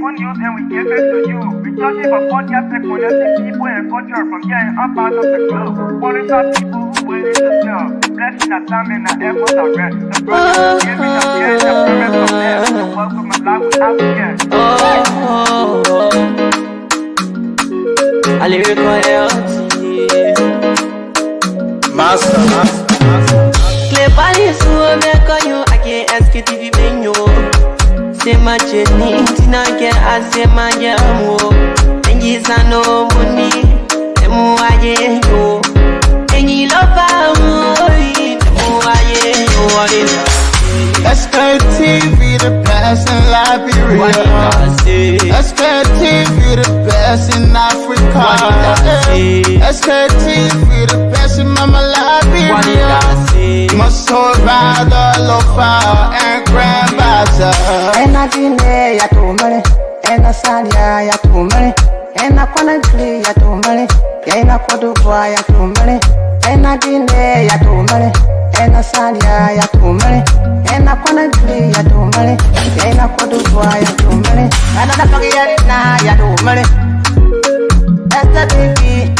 good news and we give it to you. We judge it for podcast and connecting people and culture from getting up out of the club. Calling out people who willing to sell. Blessing that time and the efforts are rest. The brothers giving us the promise of death. The welcome of life without fear. I lyrical health. Master. Clay Paris, who make on you, I can't ask it if you been you. Say my journey, Tina can ask my jamo. And yes, I know money, and more I go. And you love Sktv, the best in Liberia. Sktv, the best in Africa. Sktv, the best in Mama Liberia. Must hold by the lofa and grandmother. And I didn't ya to money, and I said ya to money, and I can't play ya to money, and I could do ya to money, and I didn't ya to money, and I said ya to money, and I can't play ya to money, and I could do ya to money, and I don't get it now ya to money. That's the baby,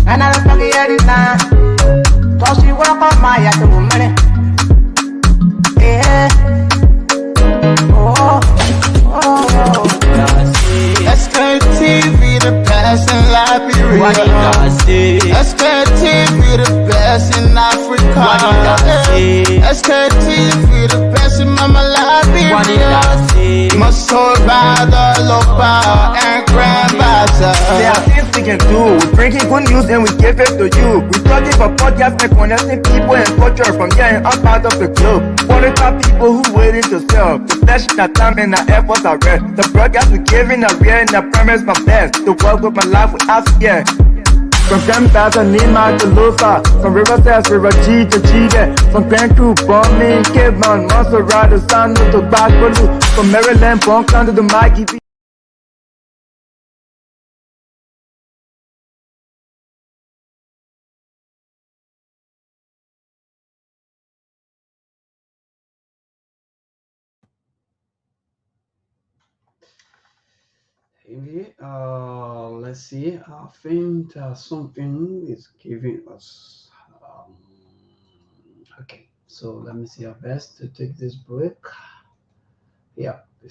and I don't get it now. Cause you work on my ya to money. Yeah. Sktv, the best in Liberia. Sktv, the best in Africa. Sktv, the best in Mama Liberia. Must hold by the lofa and grandmother. There are things we can do. We bringing good news and we give it to you. We talking for podcast and connecting people and culture from getting up out of the club. Calling out people who willing to sell. The flesh, the time and the efforts are rest. The broadcast we giving a real and the promise from best. To work with my life without fear. From Grandfather Nima to Lufa, from Riverside to Raji to Chige, from Grand Crew, Bombing, Kidman, Montserrat, to San to Backwalu, from Maryland, Bonkan to the Mikey. Let's see. I think something is giving us. Okay, so let me see our best to take this break. Yeah, we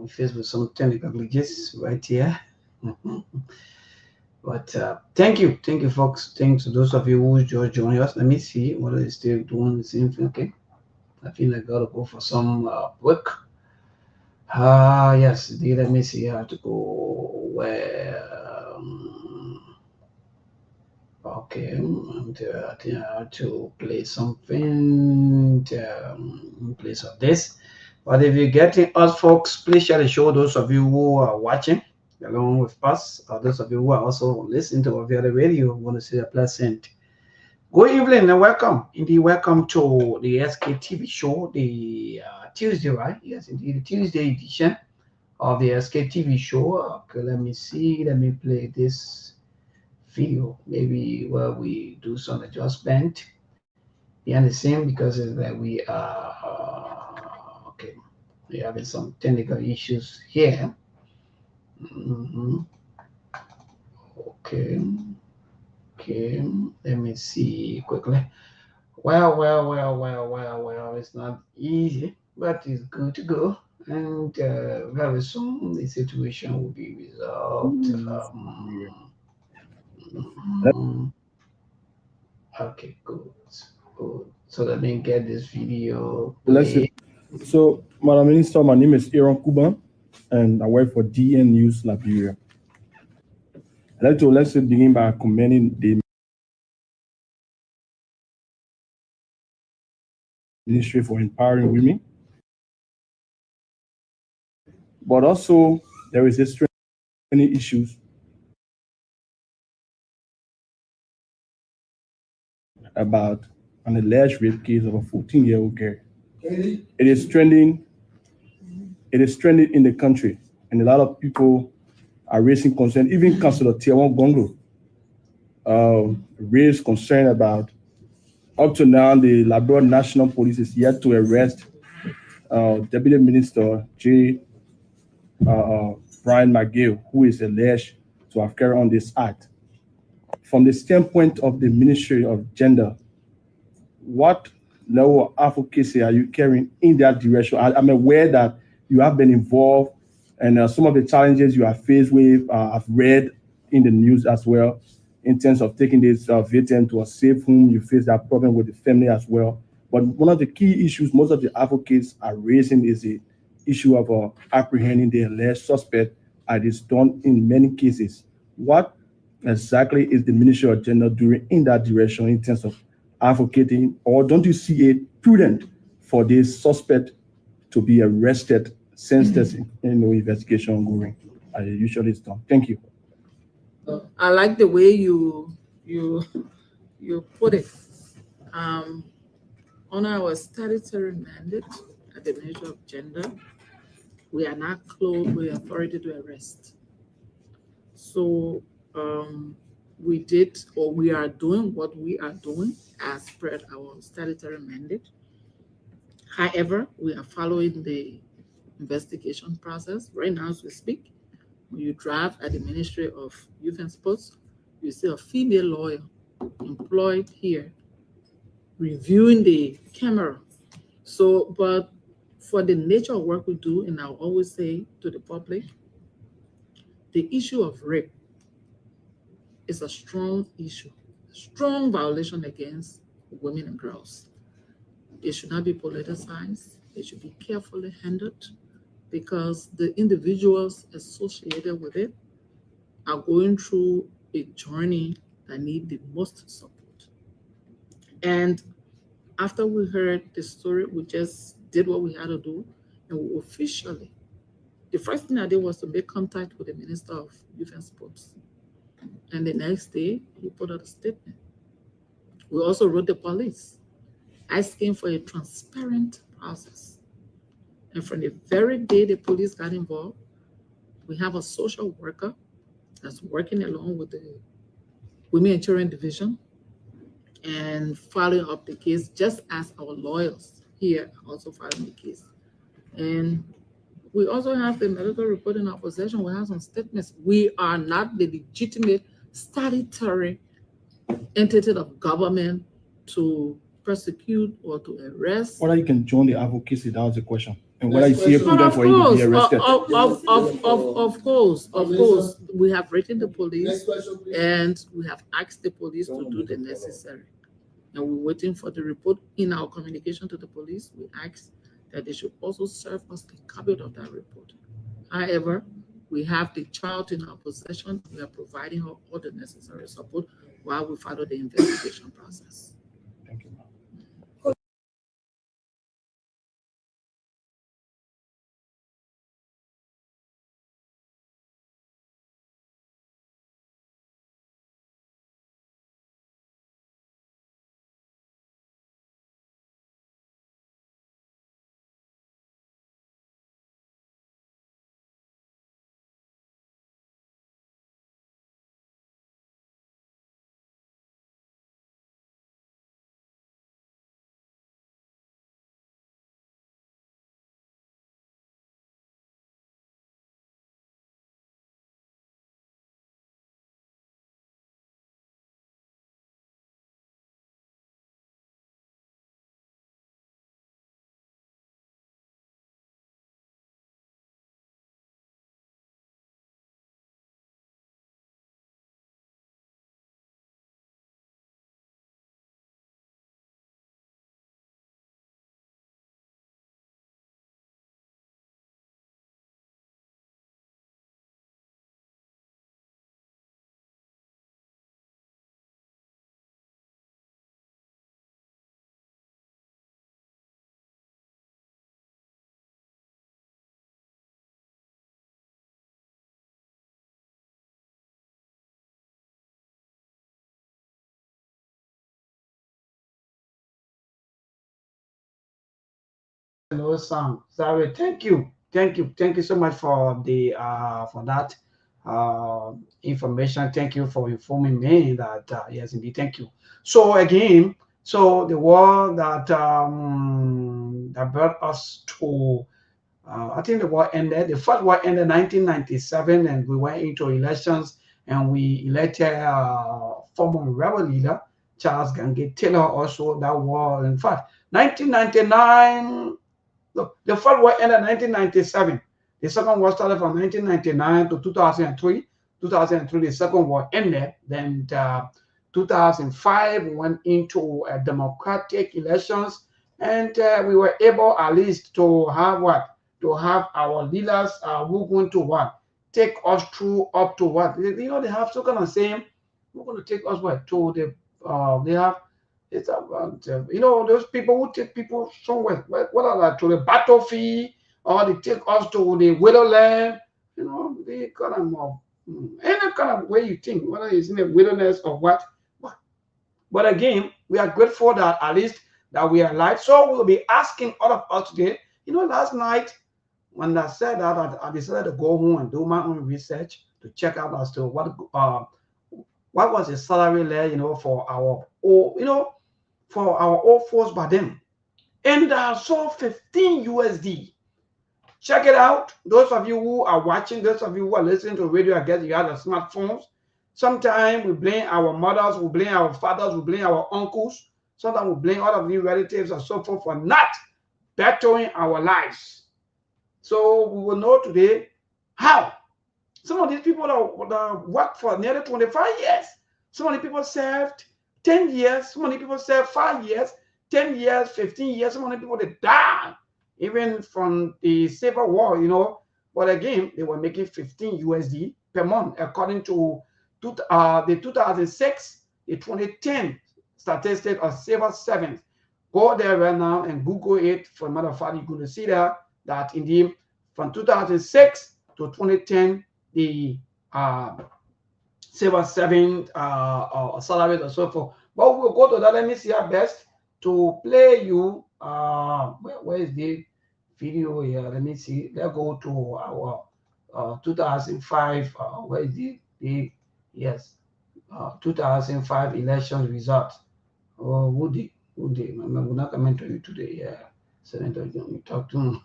faced with some technical glitches right here. But thank you, folks. Thanks to those of you who just joined us. Let me see what is still doing the same thing. Okay, I think I gotta go for some break. Yes, let me see how to go where. Okay, and I think I have to play something in place of this. But if you're getting us, folks, please share the show. Those of you who are watching along with us, or those of you who are also listening to our radio, want to say a pleasant good evening and welcome. Indeed, welcome to the Sktv show, the Tuesday, right? Yes, indeed, the Tuesday edition of the Sktv show. Okay, let me see. Let me play this video. Maybe where we do some adjustment behind the scene because it's that we are okay. We're having some technical issues here. Okay. Okay, let me see quickly. Well, it's not easy, but it's good to go. And very soon the situation will be resolved. Okay, good. So let me get this video. Let's see. So, Madam Minister, my name is Aaron Kuban, and I work for DN News Liberia. I'd like to begin by commending the ministry for empowering women. But also, there is this many issues about an alleged rape case of a 14-year-old girl. It is trending in the country, and a lot of people are raising concern. Even Councillor Tiawan Bongo raised concern about, up to now, the Liberia National Police is yet to arrest Deputy Minister J. Brian McGill, who is alleged to have carried on this act. From the standpoint of the Ministry of Gender, what level of advocacy are you carrying in that direction? I'm aware that you have been involved, and some of the challenges you are faced with, I've read in the news as well, in terms of taking this victim to a safe home. You face that problem with the family as well. But one of the key issues most of the advocates are raising is the issue of apprehending the alleged suspect, as is done in many cases. What exactly is the Ministry of Gender doing in that direction in terms of advocating, or don't you see it prudent for this suspect to be arrested since there's investigation ongoing, as it usually is done? Thank you. I like the way you put it. On our statutory mandate at the Ministry of Gender, we are not clothed with authority to arrest. So we did, or we are doing what we are doing as per our statutory mandate. However, we are following the investigation process. Right now, as we speak, when you drive at the Ministry of Youth and Sports, you see a female lawyer employed here reviewing the camera. So, but for the nature of work we do, and I'll always say to the public, the issue of rape is a strong issue, strong violation against women and girls. It should not be politicized. It should be carefully handled, because the individuals associated with it are going through a journey that need the most support. And after we heard the story, we just did what we had to do, and we officially, the first thing I did was to make contact with the Minister of Youth and Sports. And the next day, he put out a statement. We also wrote the police, asking for a transparent process. And from the very day the police got involved, we have a social worker that's working along with the Women and Children Division and following up the case, just as our lawyers here are also following the case. And we also have the medical report in our possession. We have some statements. We are not the legitimate statutory entity of government to prosecute or to arrest. Whether you can join the advocacy, that was the question. And whether you see a prudent for you to be arrested. Of course, we have written the police and we have asked the police to do the necessary. And we're waiting for the report. In our communication to the police, we asked that they should also serve us a copy of that report. However, we have the child in our possession. We are providing her all the necessary support while we follow the investigation process. Thank you. Hello, Sam. Sorry, thank you so much for the for that information. Thank you for informing me that yes, indeed. Thank you. So again, so the word that that brought us to I think the war ended. The first war ended in 1997, and we went into elections, and we elected former rebel leader Charles Gange Taylor. Also, that war. In fact, 1999. Look, the first war ended in 1997. The second war started from 1999 to 2003. 2003, the second war ended. Then 2005, we went into democratic elections, and we were able at least to have what? To have our leaders who are going to what? Take us through up to what? You know, they have some kind of saying, we're going to take us what? To the, they have, it's about, you know, those people who take people somewhere, what are that? To the battlefield, or they take us to the widowland, you know, they kind of, any kind of way you think, whether it's in the wilderness or what. But again, we are grateful that at least that we are alive. So we'll be asking all of us today. You know, last night when I said that, I decided to go home and do my own research to check out as to what was the salary there, you know, for our old folks by then. And I saw 15 USD. Check it out. Those of you who are watching, those of you who are listening to radio, I guess you have the smartphones. Sometimes we blame our mothers, we blame our fathers, we blame our uncles. Sometimes we blame all of these relatives and so forth for not bettering our lives. So we will know today how some of these people that work for nearly 25 years, some of the people served 10 years, some of the people served 5 years, 10 years, 15 years, some of the people they died even from the Civil War, you know. But again, they were making 15 USD per month according to the 2006, the 2010 statistic of civil servants. Go there right now and Google it. For a matter of fact, you're going to see that indeed from 2006 to 2010, the civil servant salaries and so forth. But we'll go to that. Let me see our best to play you. Where is the video here? Let me see. Let's go to our 2005. Where is the yes, 2005 election results. Oh, Woody, we're not coming to you today. Yeah, Senator, you talk to him.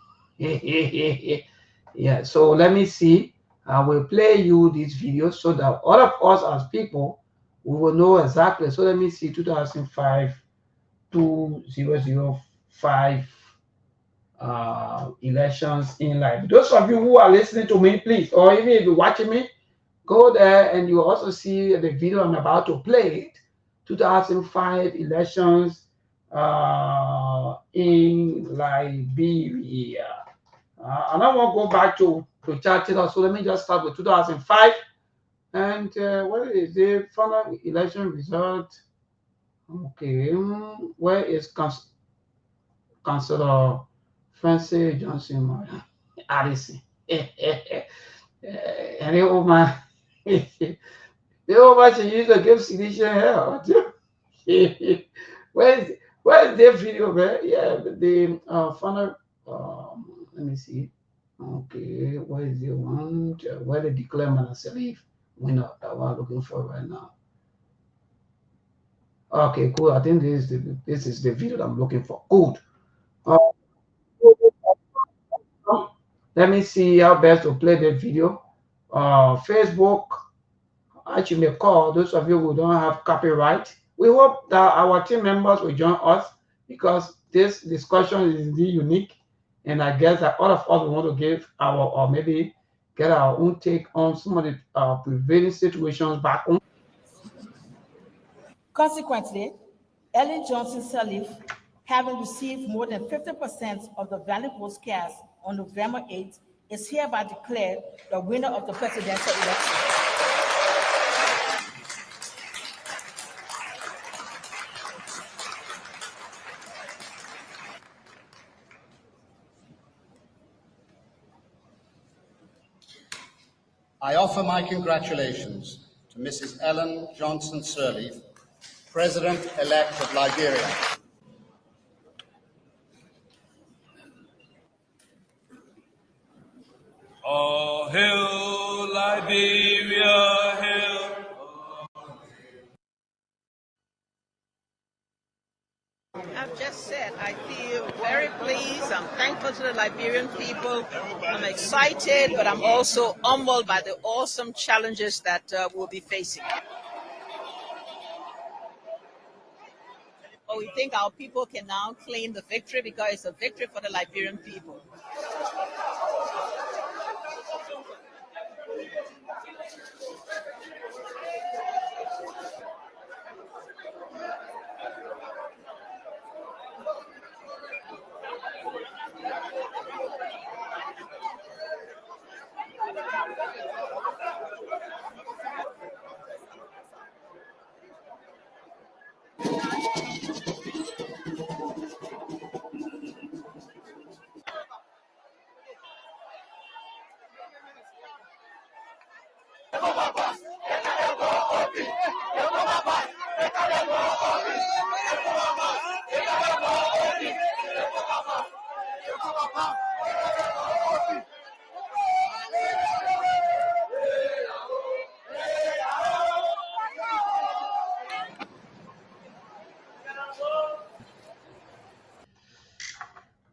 Yeah, so let me see. I will play you this video so that all of us as people, we will know exactly. So let me see 2005, 2005 elections in life. Those of you who are listening to me, please, or even if you're watching me, go there and you also see the video I'm about to play. 2005 elections in Liberia. And I won't go back to chart it out. So let me just start with 2005. And what is the final election result? Okay, where is Councillor Francis Johnson Addison? And the old man, the old man should use to give Sidisha hell. Where's the video, man? Yeah, the final. Let me see. Okay, where is the one? Where they declare Manasselif winner that we're looking for right now. Okay, cool. I think this is the video that I'm looking for. Good. Let me see how best to play the video. Facebook, as you may call, those of you who don't have copyright, we hope that our team members will join us because this discussion is indeed unique. And I guess that all of us want to give or maybe get our own take on some of the prevailing situations back home. Consequently, Ellen Johnson Sirleaf, having received more than 50% of the valid votes cast on November 8th, is hereby declared the winner of the presidential election. I offer my congratulations to Mrs. Ellen Johnson Sirleaf, President-elect of Liberia. Oh, hail Liberia, hail. I've just said I feel very pleased. I'm thankful to the Liberian people. I'm excited, but I'm also humbled by the awesome challenges that we'll be facing. But we think our people can now claim the victory because it's a victory for the Liberian people.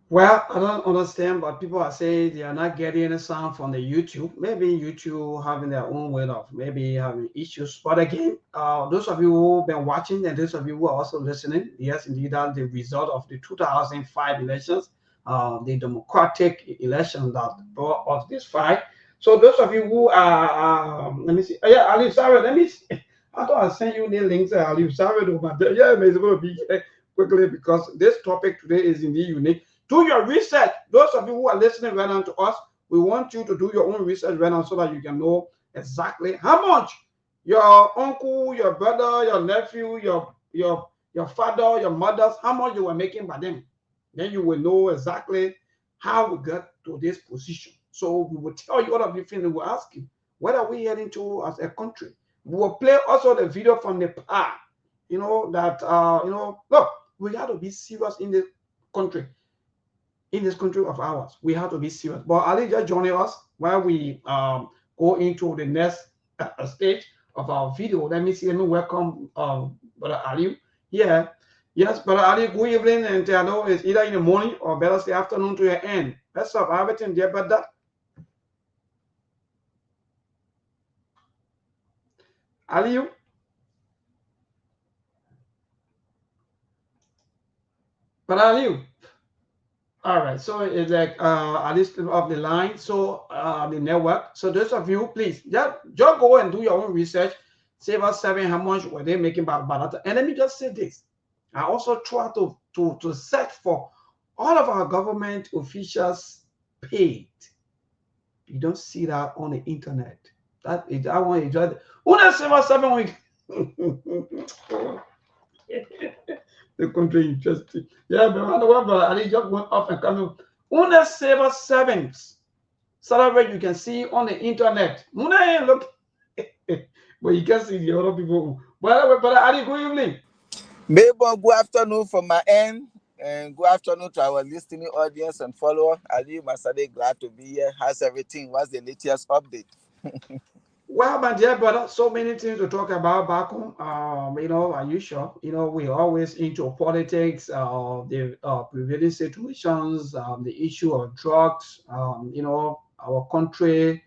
Well, I don't understand, but people are saying they are not getting any sound from the YouTube. Maybe YouTube having their own way of maybe having issues. But again, those of you who've been watching and those of you who are also listening, yes, indeed, that's the result of the 2005 elections, the democratic election that brought us this fight. So those of you who are, let me see. Yeah, Ali, sorry, let me see. I thought I sent you the links. Ali, sorry, but yeah, it's going to be here quickly because this topic today is indeed unique. Do your research. Those of you who are listening right now to us, we want you to do your own research right now so that you can know exactly how much your uncle, your brother, your nephew, your father, your mothers, how much you were making by them. Then you will know exactly how we got to this position. So we will tell you all of the things we will ask you. What are we heading to as a country? We will play also the video from the past. You know that look, we have to be serious in this country. In this country of ours, we have to be serious. But Ali just joining us while we go into the next stage of our video. Let me see. Let me welcome Brother Ali. Yeah, yes, Brother Ali. Good evening, and I know it's either in the morning or better say afternoon to your end. What's up? Everything there, brother? Ali. Brother Ali. All right, so it's like at least of the line, so the network. So those of you, please just go and do your own research. Save us 7, how much were they making by that? And let me just say this: I also try to search for all of our government officials paid. You don't see that on the internet. That is, I want you just una save us 7 weeks. The country interesting. Yeah, but I just went off and coming. Una Saver 7th celebrate you can see on the internet. Una look, but you can see the other people. But Ali, good evening. Maybe good afternoon from my end, and good afternoon to our listening audience and follower. Ali Masade, glad to be here. How's everything? What's the latest update? Well, my dear brother, so many things to talk about back home. Are you sure? We're always into politics, the prevailing situations, the issue of drugs, our country,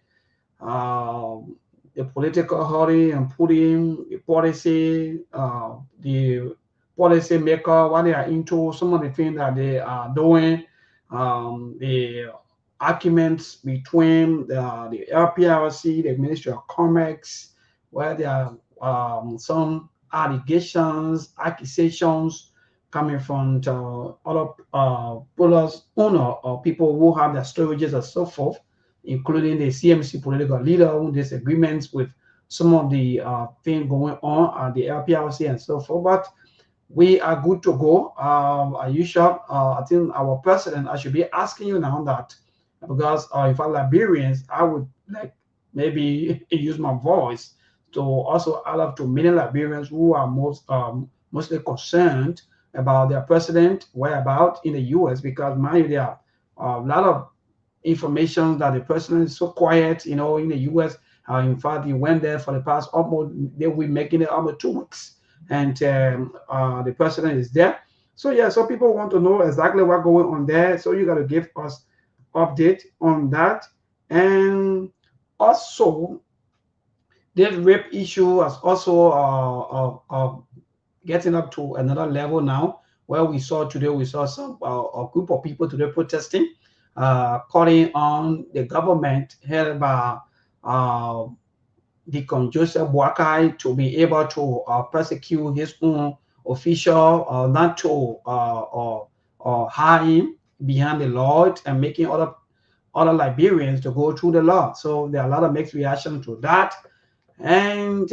the political hurry and putting the policy, the policy maker, what they are into, some of the things that they are doing, the arguments between the LPRC, the Ministry of Commerce, where there are some allegations, accusations coming from other pullers, owner, or people who have their storages and so forth, including the CMC political leader who disagreements with some of the things going on at the LPRC and so forth. But we are good to go. Are you sure? I think our president, I should be asking you now that, because if I'm Liberians, I would like maybe use my voice to also alert to many Liberians who are mostly concerned about their president whereabouts in the U.S. because there are a lot of information that the president is so quiet, in the U.S. In fact, he went there for the past almost, they will be making it almost 2 weeks, and the president is there. So yeah, so people want to know exactly what's going on there. So you got to give us update on that. And also, this rape issue has also getting up to another level now, where we saw some a group of people today protesting, calling on the government headed by uh, Deacon Joseph Boakai to be able to persecute his own official, not to hide him behind the Lord and making other Liberians to go through the law. So there are a lot of mixed reaction to that. And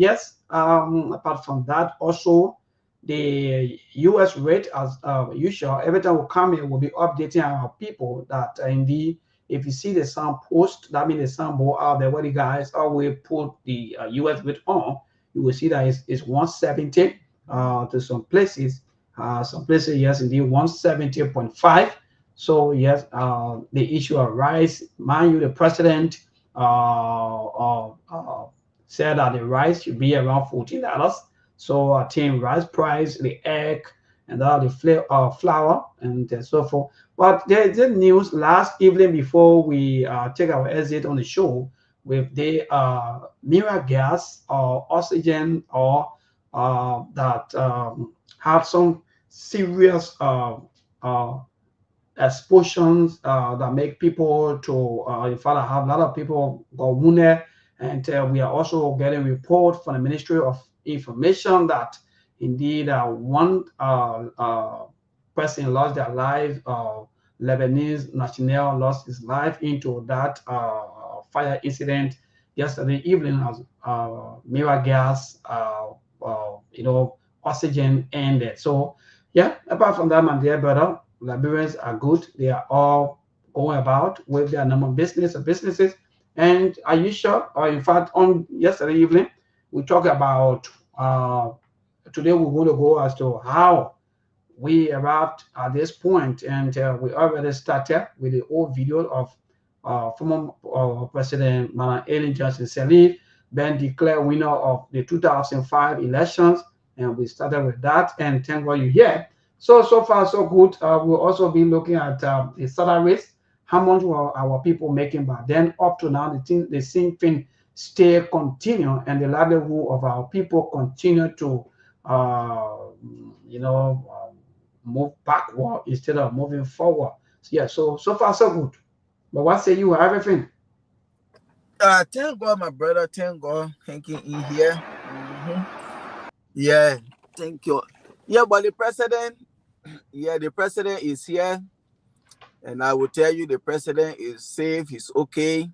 yes, apart from that, also the U.S. rate, as usual, every time we come here, we'll be updating our people that indeed, if you see the sun post, that means the sun go out there where the guys always put the U.S. rate on, you will see that it's 170 to some places. Yes, indeed, 170.5. So yes, the issue arise. Mind you, the president said that the rice should be around $14. So I think rice price, the egg, and the flour, and so forth. But there is news last evening before we take our exit on the show with the mirror gas or oxygen or that have some serious explosions that make people to, in fact, I have a lot of people got wounded, and we are also getting report from the Ministry of Information that indeed one person lost their life, Lebanese national lost his life into that fire incident yesterday evening as mirror gas, oxygen ended. So yeah, apart from that, my dear brother, Liberians are good. They are all going about with their normal businesses. And are you sure? Or in fact, on yesterday evening, we talked about today we're going to go as to how we arrived at this point, and we already started with the old video of former President Ellen Johnson Sirleaf being declared winner of the 2005 elections, and we started with that. And thank God you're here. So far so good. We'll also be looking at the salaries, how much were our people making back then up to now. The same thing still continue, and the livelihood of our people continue to move backward instead of moving forward. So yeah, so far so good. But what say you, everything? Thank God, my brother. Thank God, hanging in here. Yeah, thank you. Yeah, but the president is here, and I will tell you, the president is safe. He's okay.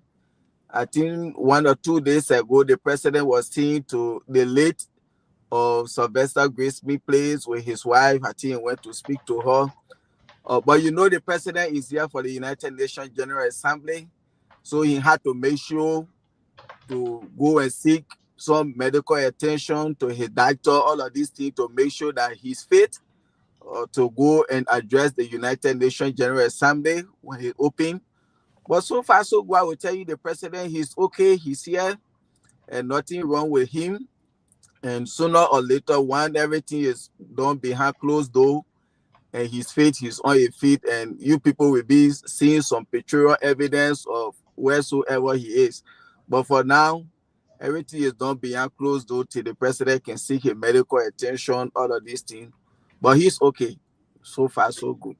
I think 1 or 2 days ago, the president was seen to the late of Sylvester Grace Smith place with his wife. I think he went to speak to her. But the president is here for the United Nations General Assembly, so he had to make sure to go and seek some medical attention to his doctor, all of these things, to make sure that he's fit to go and address the United Nations General Assembly when he opened. But so far so good. I will tell you, the president, he's okay, he's here, and nothing wrong with him. And sooner or later, when everything is done behind closed door and he's fit, he's on his feet, and you people will be seeing some pictorial evidence of wheresoever he is. But for now, everything is done behind closed door till the president can seek his medical attention, all of these things. But he's okay. So far, so good.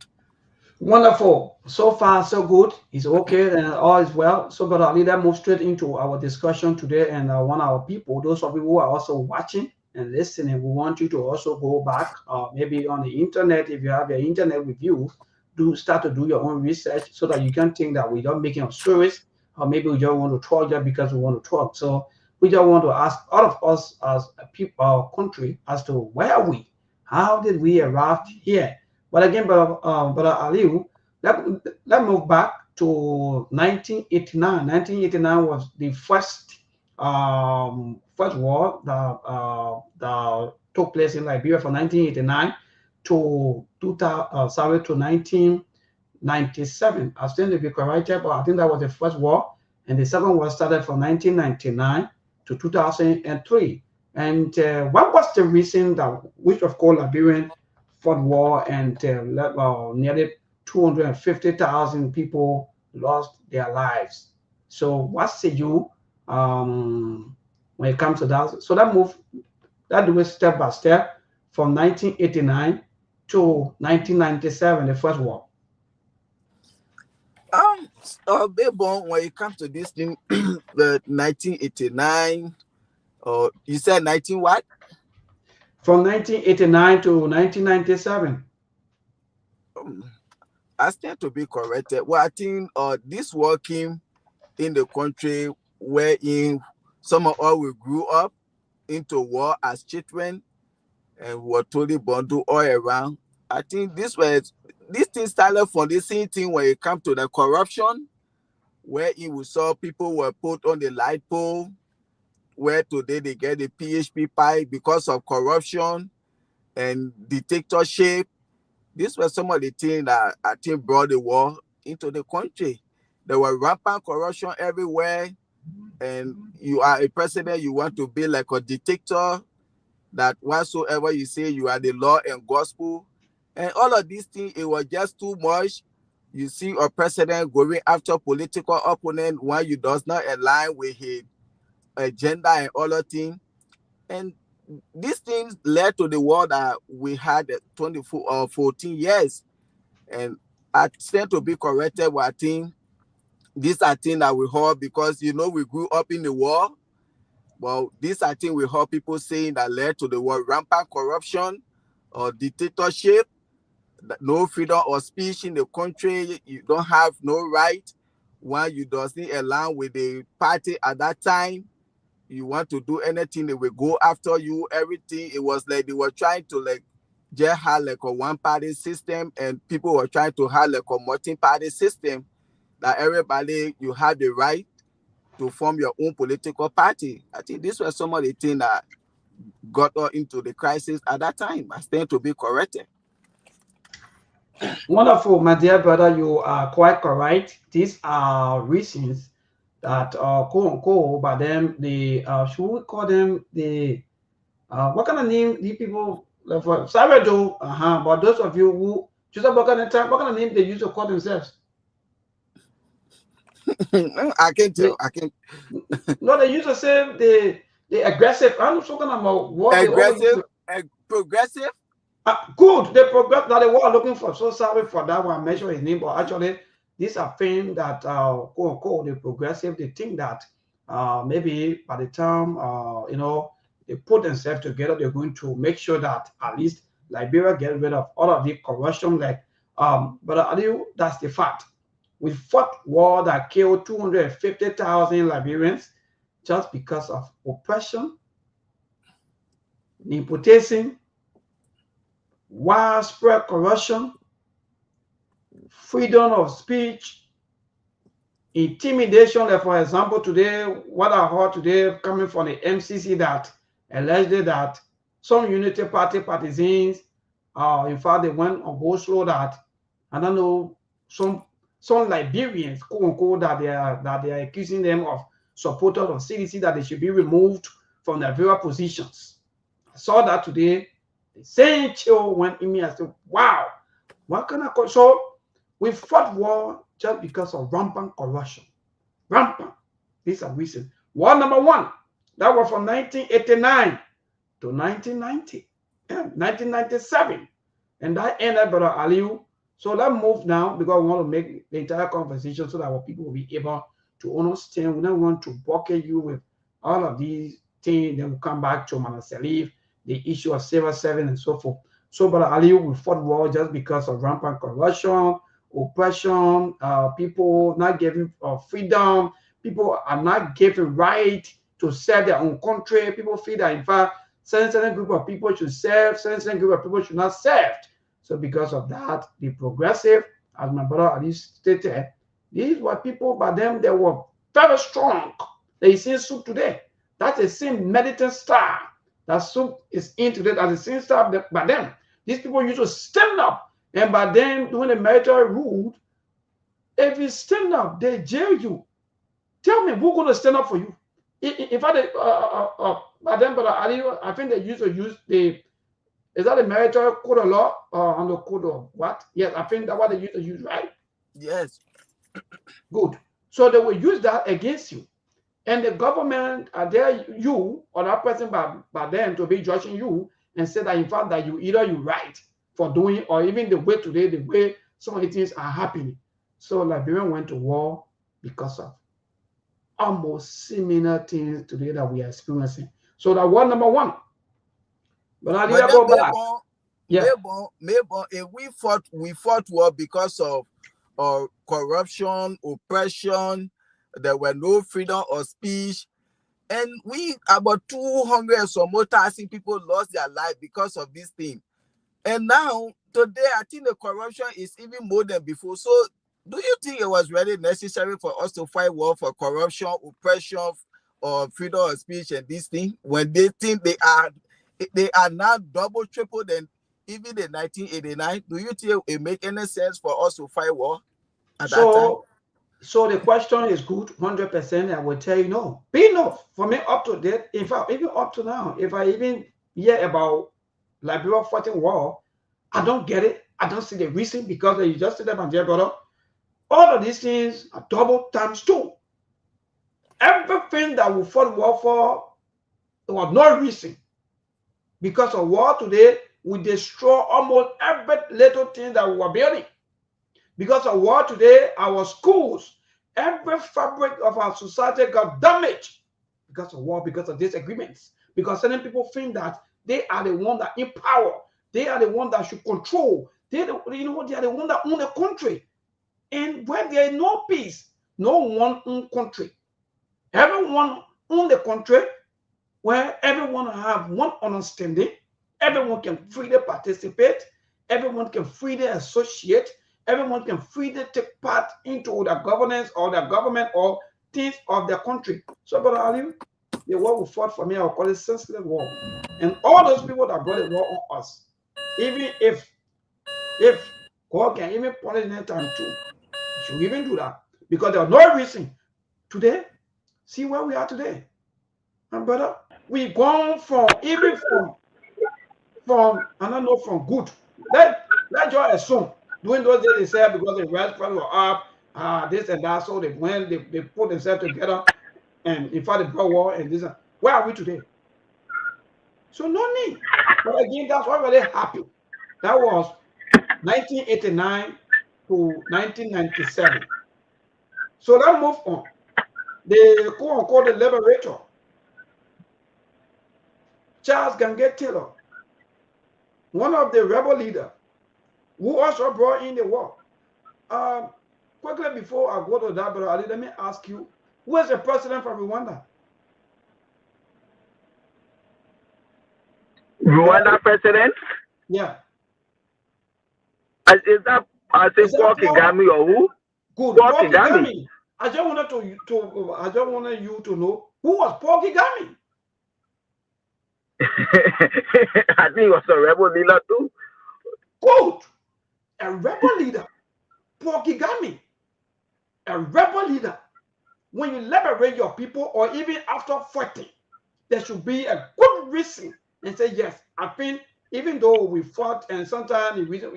Wonderful. So far, so good. He's okay and all is well. So, but I'll lead move straight into our discussion today. And I want our people, those of you who are also watching and listening, we want you to also go back, maybe on the internet. If you have your internet with you, start to do your own research so that you can think that we're not making up stories, or maybe we just want to talk just because we want to talk. So we just want to ask all of us as a people, our country, as to where are we? How did we arrive here? But again, Brother Aliu, let's move back to 1989. 1989 was the first war that took place in Liberia from 1989 to 1997. I still to be corrected, but I think that was the first war, and the second war started from 1999 to 2003. And what was the reason that which of course Liberian fought war, and nearly 250,000 people lost their lives. So what say you when it comes to that? So that do it step by step from 1989 to 1997, the first war. When it comes to this thing, the 1989, or you said 19 what? From 1989 to 1997. I stand to be corrected. Well, I think this war came in the country wherein some of us we grew up into war as children and were totally bundled all around. I think this thing started from the same thing when it comes to the corruption, where we saw people were put on the light pole, where today they get the PHP pipe because of corruption and dictatorship. These were some of the things that I think brought the war into the country. There were rampant corruption everywhere, and you are a president, you want to be like a dictator, that whatsoever you say, you are the law and gospel. And all of these things, it was just too much. You see a president going after political opponent when you does not align with his agenda and all of things. And these things led to the war that we had 14 years. And I stand to be corrected, but I think these are things that we heard because, we grew up in the war. Well, these are things we heard people saying that led to the war: rampant corruption or dictatorship, no freedom of speech in the country. You don't have no right when you doesn't align with the party at that time. You want to do anything, they will go after you, everything. It was like they were trying to just have a one-party system, and people were trying to have a multi-party system that everybody, you have the right to form your own political party. I think these were some of the things that got us into the crisis at that time. I stand to be corrected. Wonderful, my dear brother. You are quite correct. These are reasons that quote unquote, but then the should we call them the what kind of name the people for Savedo? But those of you who just what kind of name they used to call themselves? I can't tell. I can't. No, they used to say the aggressive. I'm talking about what aggressive, progressive. Good. They progress that they were looking for. So sorry for that one. I mentioned his name, but actually these are things that quote unquote the progressive. They think that maybe by the time they put themselves together, they're going to make sure that at least Liberia get rid of all of the corruption. But I tell that's the fact. We fought war that killed 250,000 Liberians just because of oppression, nepotism, widespread corruption, freedom of speech, intimidation. Like for example, today, what I heard today coming from the MCC that alleged that some Unity Party partisans, in fact, they went on go slow that, I don't know, some Liberians, quote unquote, that they are accusing them of supporters of CDC, that they should be removed from their various positions. I saw that today. The same chill went in me. I said, wow, what can I call? So we fought war just because of rampant corruption. Rampant. These are reasons. War number one, that was from 1989 to 1990, 1997. And that ended, Brother Aliu. So let's move now, because we want to make the entire conversation so that our people will be able to understand. We don't want to bucket you with all of these things. Then we'll come back to Sktv-Lib, the issue of Civil 7 and so forth. So, Brother Aliu, we fought war just because of rampant corruption, oppression, people not giving freedom, people are not given right to serve their own country. People feel that, in fact, certain group of people should serve, certain group of people should not serve. So because of that, the progressive, as my brother Ali stated, these were people, by them, they were very strong. They see soup today. That's the same militant style that soup is in today. That's the same style by them. These people used to stand up. And by then, when the military ruled, if you stand up, they jail you. Tell me, who's going to stand up for you? In fact, by then, Brother Ali, I think they used to use Is that a military code of law or on the code of what? Yes, I think that's what they used to use, right? Yes. Good. So they will use that against you. And the government are there, you or that person by them to be judging you and say that in fact that you either you right for doing or even the way today, the way some of the things are happening. So Liberia went to war because of almost similar things today that we are experiencing. So that war number one. But I didn't go back. Maybe if we fought war because of corruption, oppression, there were no freedom of speech, and we about 200 or so more thousand people lost their life because of this thing. And now today, I think the corruption is even more than before. So, do you think it was really necessary for us to fight war for corruption, oppression, or freedom of speech and this thing when they think they are now double, triple than even in 1989? Do you think it make any sense for us to fight war at that time? So the question is good, 100%. I will tell you no. Be no for me up to date. In fact, even up to now, if I even hear about Liberia fighting war, I don't get it. I don't see the reason because you just said that, my dear brother. All of these things are double times two. Everything that we fought war for, there was no reason. Because of war today, we destroy almost every little thing that we were building. Because of war today, our schools, every fabric of our society got damaged because of war, because of disagreements. Because certain people think that they are the one that in power, they are the one that should control. They are the one that own the country. And when there is no peace, no one own country. Everyone own the country where everyone have one understanding. Everyone can freely participate. Everyone can freely associate. Everyone can freely take part into the governance or the government or things of the country. So, Brother Ali, the war we fought for me, I will call it senseless war. And all those people that brought the war on us, even if God can even punish them time too, he should even do that. Because there's no reason. Today, see where we are today. And brother, we gone from even I don't know, from good. Let's just assume. During those days, they said because the West Front were up, this and that, so they put themselves together, and in fact, they brought war and this. Where are we today? So no need. But again, that's why we're really happy. That was 1989 to 1997. So let's move on. The quote-unquote the liberator, Charles Ganget Taylor, one of the rebel leaders, who also brought in the war. Quickly before I go to that, brother Ali, let me ask you, who is the president from Rwanda? Rwanda president? Yeah. Is that Paul Kagame or who? Good. Paul Kagame. I just wanted you to know who was Paul Kagame. I think he was a rebel leader too. Good. A rebel leader. Paul Kagame. A rebel leader. When you liberate your people, or even after fighting, there should be a good reason and say, yes, I think even though we fought and sometimes the reason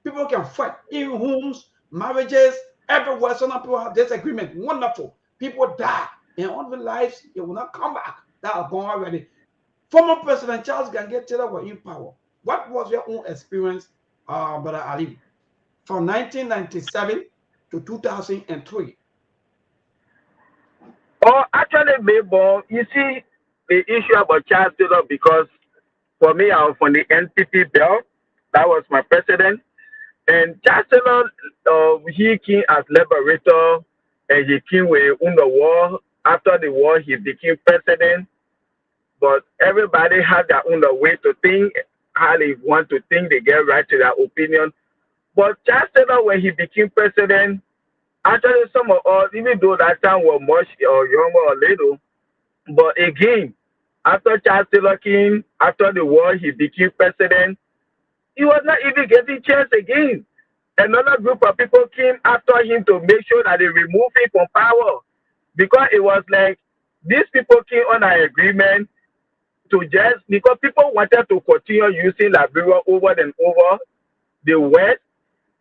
people can fight in homes, marriages, everywhere. Some people have disagreement. Wonderful. People die. In all their lives, they will not come back. That are gone already. Former President Charles Ganget Taylor were in power. What was your own experience, Brother Ali, from 1997 to 2003? Oh, actually, Mabel, you see the issue about Charles Taylor, because for me, I was from the NPP belt. That was my president. And Charles Taylor, he came as liberator, and he came with the war. After the war, he became president. But everybody had their own way to think, how they want to think, they get right to their opinion. But Charles Taylor, when he became president, actually some of us, even though that time were much or younger or little, but again, after Charles Taylor came, after the war, he became president, he was not even getting chance again. Another group of people came after him to make sure that they remove him from power. Because it was like, these people came on an agreement, to just because people wanted to continue using Liberia over and over the West.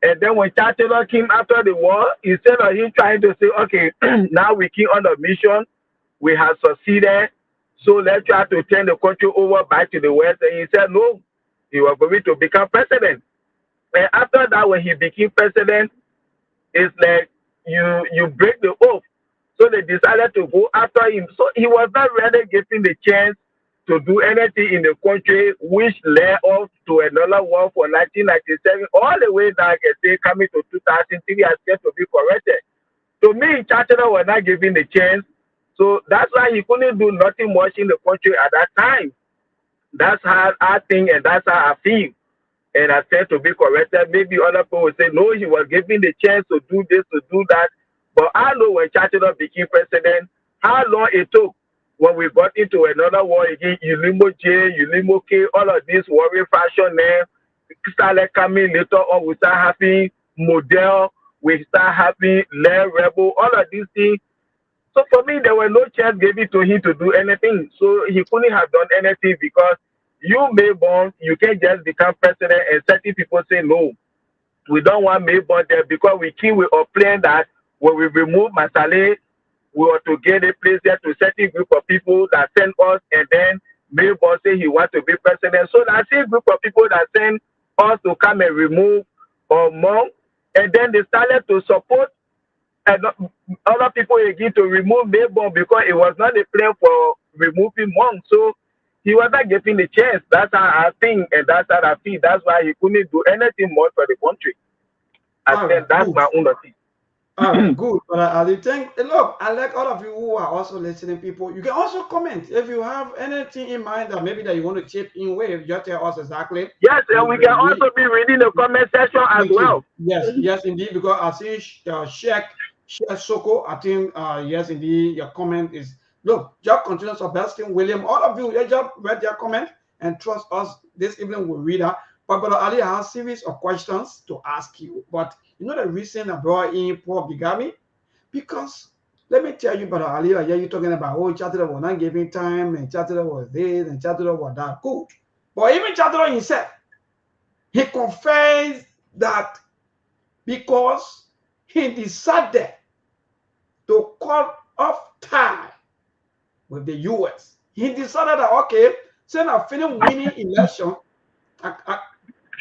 And then when Chancellor came after the war, instead of him trying to say, okay, now we came on a mission, we have succeeded, so let's try to turn the country over back to the West. And he said, no, he was going to become president. And after that, when he became president, it's like you break the oath. So they decided to go after him. So he was not really given the chance to do anything in the country, which led off to another war for 1997, all the way down, coming to 2003, as yet to be corrected. To me, Chancellor was not given the chance. So that's why he couldn't do nothing much in the country at that time. That's how I think and that's how I feel. And I said to be corrected. Maybe other people will say, no, he was given the chance to do this, to do that. But I know when Chancellor became president, how long it took when we got into another war again, Ulimo J, Ulimo K, all of these warring faction names started coming. Later on, we start having Model, we start having Lair Rebel, all of these things. So for me, there was no chance given to him to do anything. So he couldn't have done anything because you Mayborn, you can't just become president and certain people say no. We don't want Mayborn there because we keep with our plan that when we remove Masale, we were to get a place there to certain group of people that send us, and then Mayborn say he wants to be president. So that same group of people that send us to come and remove Mong, and then they started to support and other people again to remove Mayborn because it was not a plan for removing Mong. So he was not getting the chance. That's how I think, and that's how I feel. That's why he couldn't do anything more for the country. I said that's my own thing. All right, good. But I think, look, I like all of you who are also listening, people. You can also comment if you have anything in mind that maybe that you want to chip in with. Just tell us exactly. Yes, and we can also be reading the comment section as well. Yes, yes, indeed. Because I see Sheikh Soko. I think yes, indeed, your comment is look. Just continue Sebastian, William, all of you. You just read your comment and trust us. This evening we'll read that. But Brother Ali has a series of questions to ask you. But you know the reason I brought in Paul Bigami? Because let me tell you, Brother Ali, yeah, you're talking about, oh, Chancellor was not giving time, and Chancellor was this, and Chancellor was that. Good. But even Chancellor himself, he confessed that because he decided to cut off tie with the U.S., he decided that, okay, since I finished winning election,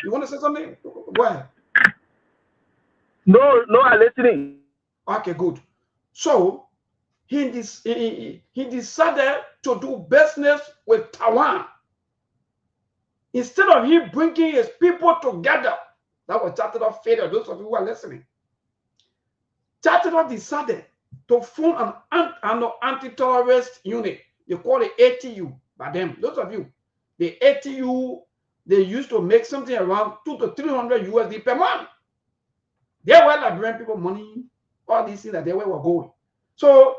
you want to say something? Go ahead. No, I'm listening. Okay, good. So he decided to do business with Taiwan instead of him bringing his people together. That was Chancellor failure. Those of you who are listening, Chancellor decided to form an anti-terrorist unit. They call it ATU by them. Those of you, the ATU, they used to make something around 200 to 300 USD per month. They were Liberian people money, all these things that they were going. So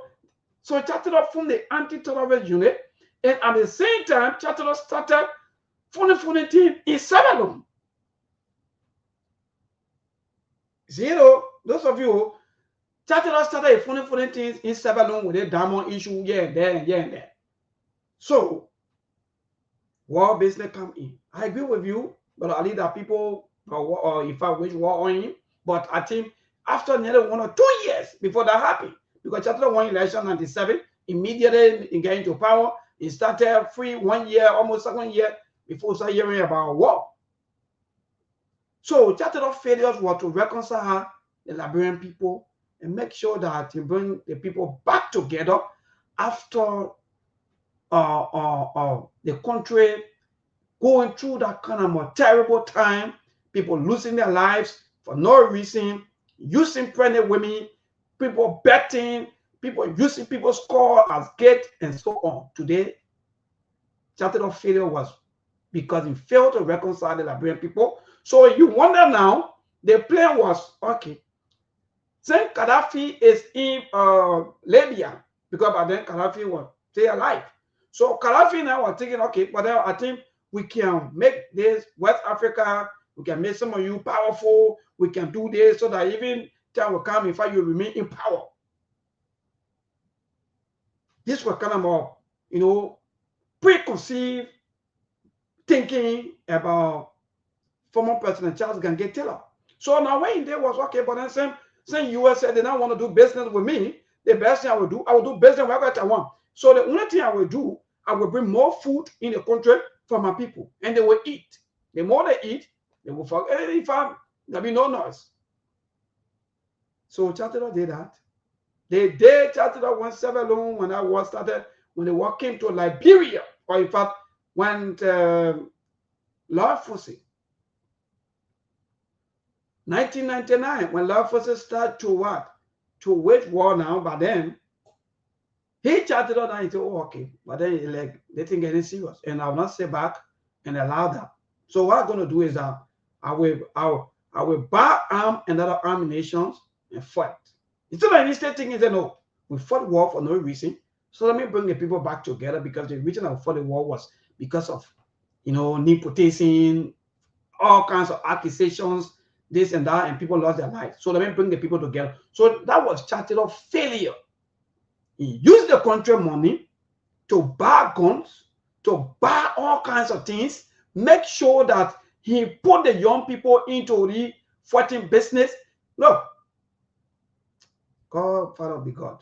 Chancellor formed the anti-terrorist unit, and at the same time, Chancellor started funding team in Sierra Leone. See, those of you, Chancellor started a funding team in Sierra Leone with a diamond issue here and there and here and there. So, war business come in. I agree with you, but I leave that people, if I wish war on him. But I think after nearly 1 or 2 years before that happened, because Chancellor won election 97, immediately in getting to power, he started free 1 year, almost 2nd year before start hearing about war. So Chancellor's failures were to reconcile the Liberian people and make sure that you bring the people back together after the country going through that kind of a terrible time, people losing their lives for no reason, using pregnant women, people betting, people using people's score as gate, and so on. Today, Chancellor's failure was because he failed to reconcile the Liberian people. So you wonder now, the plan was, okay, since Gaddafi is in Libya, because by then Gaddafi was still alive. So Gaddafi now was thinking, okay, but I think we can make this West Africa, we can make some of you powerful, we can do this so that even time will come, in fact, you remain in power. This was kind of, preconceived thinking about former President Charles Gange Taylor. So now when they was okay, but then saying US said they don't want to do business with me, the best thing I will do business wherever I want. So the only thing I will do, I will bring more food in the country for my people, and they will eat. The more they eat, they will forget. If there'll be no noise. So Chatterton did that. They did Chatterton went several long when the war came to Liberia, or in fact, when law enforcement 1999, when law enforcement started to what? To wage war now, but then he chatted on and he said, oh, okay. But then like they think getting serious. And I will not sit back and allow that. So what I'm gonna do is that I will buy arm and other ammunitions and fight. Instead of instead thinking that no, we fought war for no reason. So let me bring the people back together, because the reason I fought the war was because of nepotism, all kinds of accusations, this and that, and people lost their lives. So let me bring the people together. So that was Chatterton failure. He used the country money to buy guns, to buy all kinds of things, make sure that he put the young people into the fighting business. Look, God, Father be God.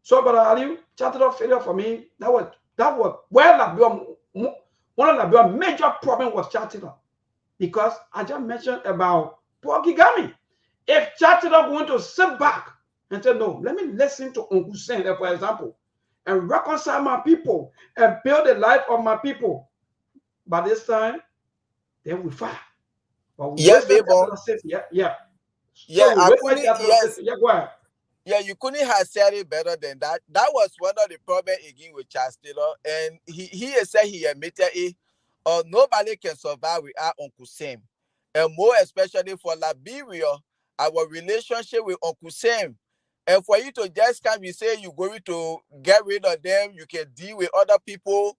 So, but Chatterton failure for me, that was well, one of the major problems was Chatterton. Because I just mentioned about polygamy. If Chatterton want to sit back and say, no, let me listen to Uncle Sen, for example, and reconcile my people and build the life of my people, by this time, they will fight. But we Yeah, baby. Yeah. Yeah, So yes. Yeah, go ahead. Yeah, you couldn't have said it better than that. That was one of the problems again with Charles Taylor. And he said he admitted it. Nobody can survive without Uncle Sam. And more especially for Liberia, our relationship with Uncle Sam. And for you to just come and say you're going to get rid of them, you can deal with other people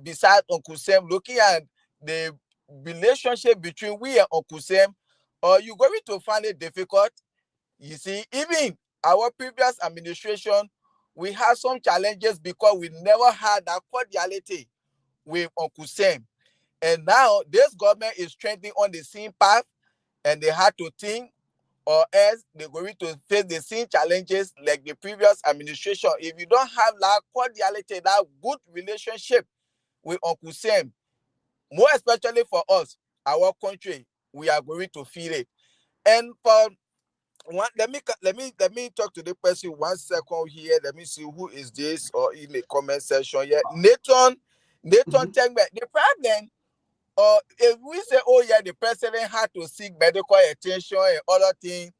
besides Uncle Sam. Looking at the relationship between we and Uncle Sam, you're going to find it difficult. You see, even our previous administration, we had some challenges because we never had that cordiality with Uncle Sam. And now this government is trending on the same path, and they had to think, or else they're going to face the same challenges like the previous administration. If you don't have that cordiality, that good relationship with Uncle Sam, more especially for us, our country, we are going to feel it. And for let me talk to the person 1 second here. Let me see who is this, or in the comment section here. Nathan, tell me the problem. If we say, oh yeah, the president had to seek medical attention and other things.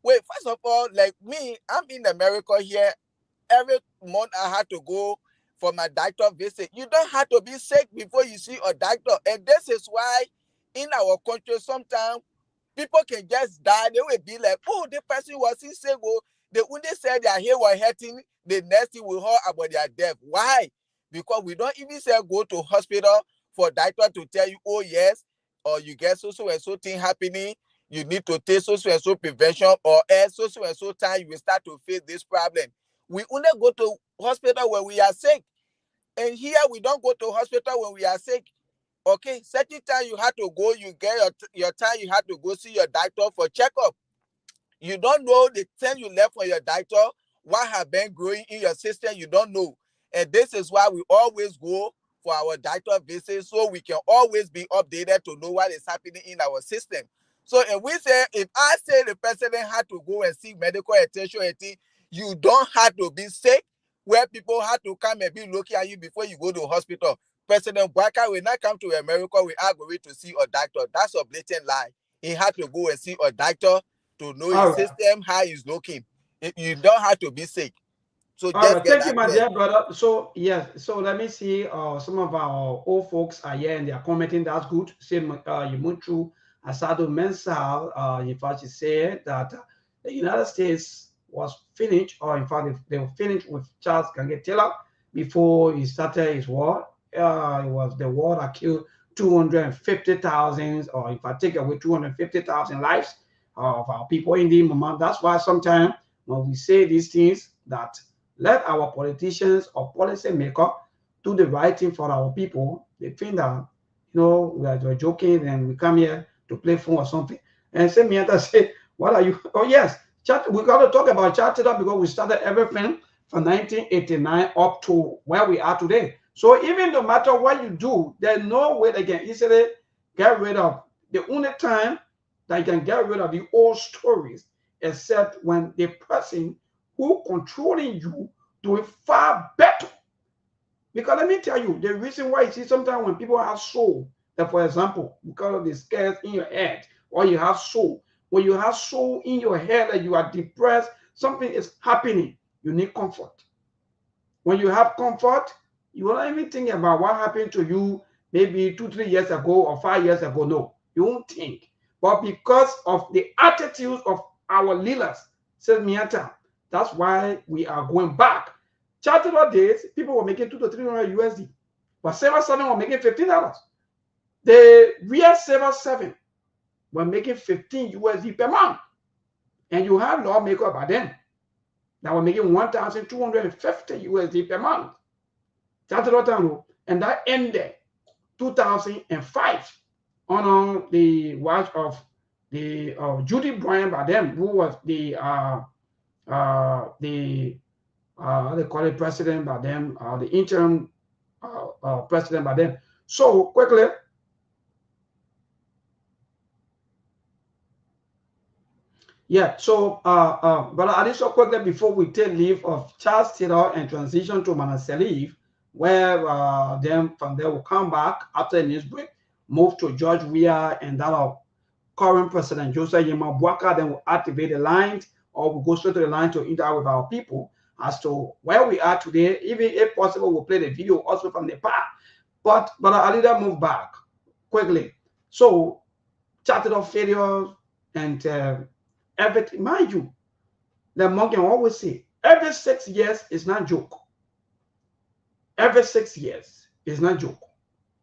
Wait, first of all, like me, I'm in America here. Every month I had to go for my doctor visit. You don't have to be sick before you see a doctor, and this is why in our country sometimes people can just die. They will be like, oh, the person was in sick. They only said their hair was hurting. The next thing we heard about their death. Why? Because we don't even say go to hospital for doctor to tell you, oh yes, or you get so and so thing happening. You need to take so and so prevention, or else so and so time you will start to face this problem. We only go to hospital when we are sick. And here we don't go to hospital when we are sick. Okay, certain time you have to go, you get your time, you have to go see your doctor for checkup. You don't know the time you left for your doctor, what have been growing in your system, you don't know. And this is why we always go for our doctor visits, so we can always be updated to know what is happening in our system. So if I say the president had to go and seek medical attention, you don't have to be sick, where people had to come and be looking at you before you go to the hospital. President Bwaka will not come to America. We are going to see a doctor. That's a blatant lie. He had to go and see a doctor to know his system, how he's looking. You don't have to be sick. So all right, thank you, my dear brother. So yes, so let me see. Some of our old folks are here and they are commenting. That's good. Same, you moved through Asado Mensah. In fact, she said that the United States was finished, or in fact, they were finished with Charles Gange Taylor before he started his war. It was the war that killed 250,000, or if I take away 250,000 lives of our people in the moment. That's why sometimes when we say these things, that let our politicians or policymakers do the right thing for our people, they think that, you know, we are just joking and we come here to play phone or something. And say, Miata say, what are you? Oh, yes, we got to talk about Chartered Up because we started everything from 1989 up to where we are today. So even no matter what you do, there's no way they can easily get rid of. The only time that you can get rid of the old stories, except when the person who controlling you do it far better. Because let me tell you, the reason why you see sometimes when people have soul, that for example, because of the scares in your head, or you have soul, when you have soul in your head that you are depressed, something is happening, you need comfort. When you have comfort, you are not even thinking about what happened to you maybe 2-3 years ago or 5 years ago. No, you won't think. But because of the attitudes of our leaders, says Miata, that's why we are going back. Chartered days, people were making 200 to 300 USD, but Saver 7 were making $15. The real Saver 7 were making 15 USD per month, and you have lawmakers by then that were making 1,250 USD per month. And that ended 2005 on the watch of the Judy Bryan by them, who was the they call it president by them, the interim president by them. So quickly, yeah. So, but I just so quickly before we take leave of Charles Taylor and transition to Manasseh Leave, where then from there will come back after the news break, move to George Weah and that of current President Joseph Yema Boakai. Then we'll activate the lines, or we'll go straight to the line to interact with our people as to where we are today. Even if possible, we'll play the video also from Nepal. But I'll let them move back quickly. So, charted of failures and everything, mind you, the monk can always say, every 6 years is not joke. Every 6 years is not joke.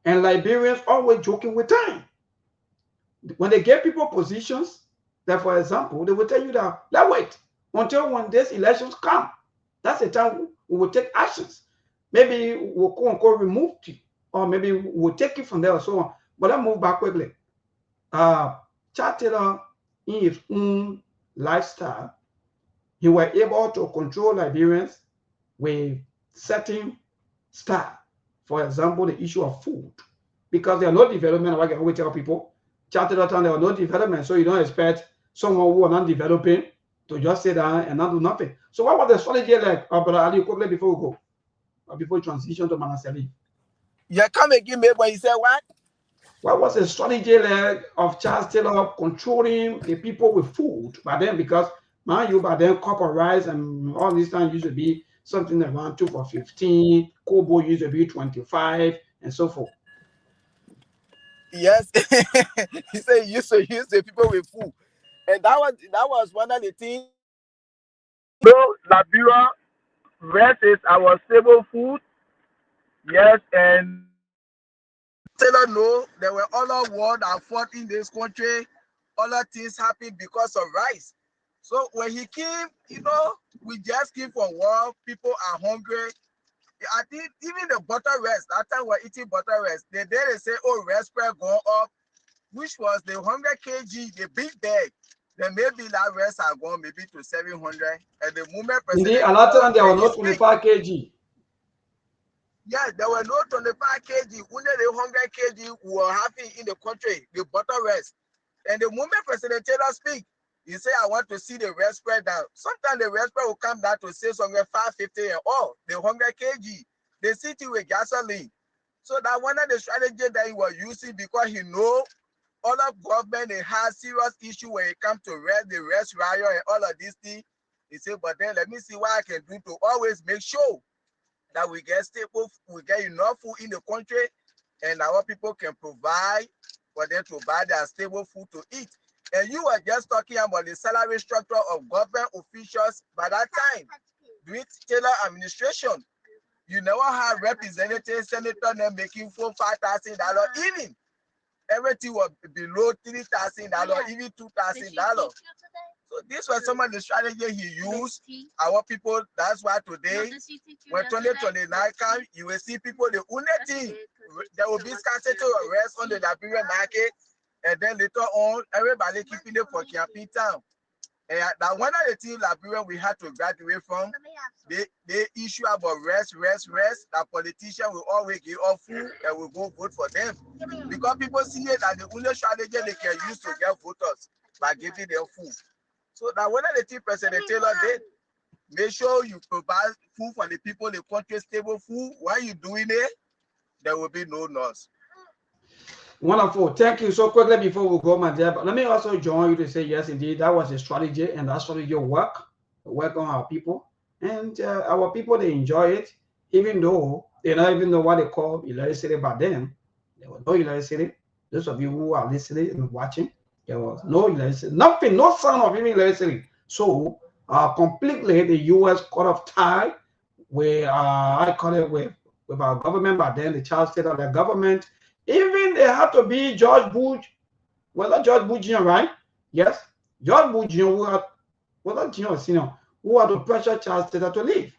And Liberians always joking with time. When they give people positions, that for example, they will tell you that, let's wait until when these elections come. That's the time we will take actions. Maybe we'll quote unquote remove you, or maybe we'll take it from there or so on. But let's move back quickly. Chartered in his own lifestyle, he was able to control Liberians with certain style. For example, the issue of food, because there are no development. I can always tell people, Chartered there are no development, so you don't expect someone who are not developing to just sit down and not do nothing. So what was the strategy like, Brother Ali, quickly before we go, or before we transition to Manasseh Leave? Yeah, come again, maybe when you say what? What was the strategy like of Charles Taylor controlling the people with food? But then, because mind you, by then copper rice and all this time used to be something around 2 for 15, Kobo used to be 25, and so forth. Yes, he said he used to use the people with food, and that was one of the things. So Liberia versus our stable food, yes, and Taylor know there were other wars that fought in this country, other things happened because of rice. So when he came, you know, we just came from war, people are hungry. I think even the butter rice, that time we're eating butter rice, they say, oh, rice price going up, which was the 100 kg, the big bag. Then maybe that rice are gone maybe to 700. And the moment Indeed, a lot of time there were not 25 kg. Yeah, there were no 25 kg, only the 100 kg we were having in the country, the butter rice. And the moment President Taylor speak, he say, I want to see the rice spread down. Sometimes the rice spread will come down to say somewhere 550 and all, the 100 kg. They city with gasoline. So that one of the strategies that he was using, because he know all of government, they have serious issue when it comes to the rice riot and all of these things. He said, but then let me see what I can do to always make sure that we get stable, we get enough food in the country, and our people can provide for them to buy their stable food to eat. And you were just talking about the salary structure of government officials by that time. During Taylor administration, you never had representatives, senators making $4,000-5,000 even. Everything was below $3,000, even $2,000. So So this was some of the strategy he used. Our people, that's why today, when 2029 comes, you will see people, the only thing, there will be scarcity of rest on the Liberian market, and then later on, everybody keeping it for camping town. And that one of the things Liberia we had to graduate from, they issue about rest. That politicians will always give up food and will go vote for them. Because people see it as the only strategy they can use to get voters by giving them food. So that one of the things President Taylor did, make sure you provide food for the people, the country, stable food. While you're doing it, there will be no loss. Wonderful. Thank you. So quickly before we go, my dear, but let me also join you to say, yes, indeed, that was a strategy, and that strategy work on our people. And our people, they enjoy it, even though they don't even know what they call electricity back then. There was no electricity. Those of you who are listening and watching, there was no electricity, nothing, no sound of even electricity. So completely the U.S. cut off tie with, I call it with our government back then, the child state of the government. Even they had to be George Bush. Well, not George Bush Jr., right? Yes. George Bush Jr. who had to pressure Charles Taylor to leave.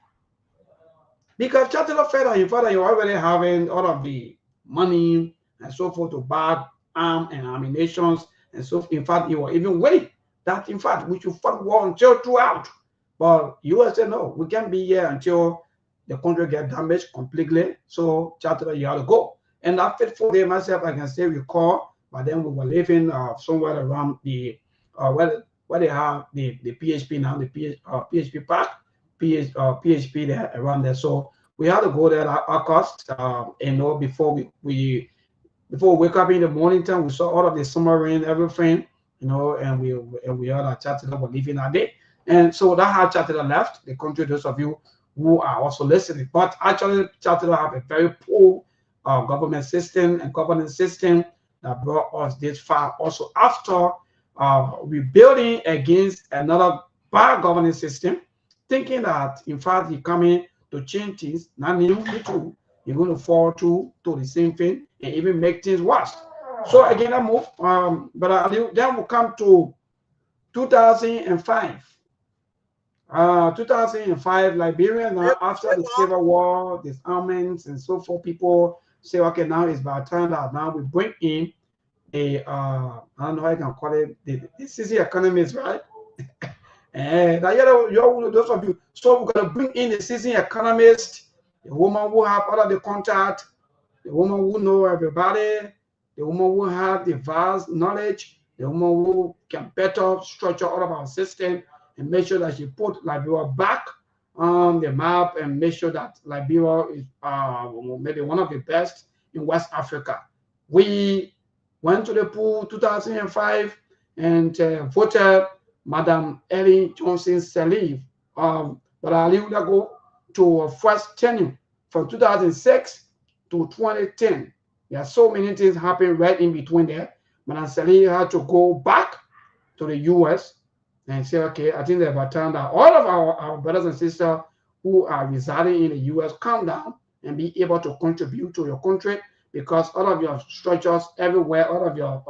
Because Charles Taylor felt that in fact you already having all of the money and so forth to buy arms and ammunition. And so, in fact, he was even willing that, in fact, we should fight war until throughout. But U.S. said, no, we can't be here until the country gets damaged completely. So, Charles Taylor, you have to go. And that fateful day, myself, I can still recall, but then we were living somewhere around the, where they have the PHP now, the PHP Park, PHP there, around there. So we had to go there at our cost, before we wake up in the morning time, we saw all of the submarine, everything, and we heard our Charles Taylor were leaving that day. And so that how Charles Taylor left the country, those of you who are also listening. But actually, Charles Taylor have a very poor government system and governance system that brought us this far. Also, after rebuilding against another bad governance system, thinking that in fact he's coming to change things, not new, true. You're going to fall to the same thing and even make things worse. So again, I move. But then we'll come to 2005. 2005, Liberia now after the Civil War, disarmaments and so forth, people say, okay, now it's about time that now we bring in a I don't know how I can call it, the CC economists, right? And those of you, so we're gonna bring in the CC economist, the woman who have all of the contact, the woman who know everybody, the woman who have the vast knowledge, the woman who can better structure all of our system and make sure that she put Liberia back on the map and make sure that Liberia is maybe one of the best in West Africa. We went to the pool 2005 and voted Madam Ellen Johnson Sirleaf. But I'll leave that go to a first tenure from 2006 to 2010. There are so many things happening right in between there. Madam Sirleaf had to go back to the U.S. and say, okay, I think there's about time that all of our brothers and sisters who are residing in the U.S. come down and be able to contribute to your country, because all of your structures everywhere, all of your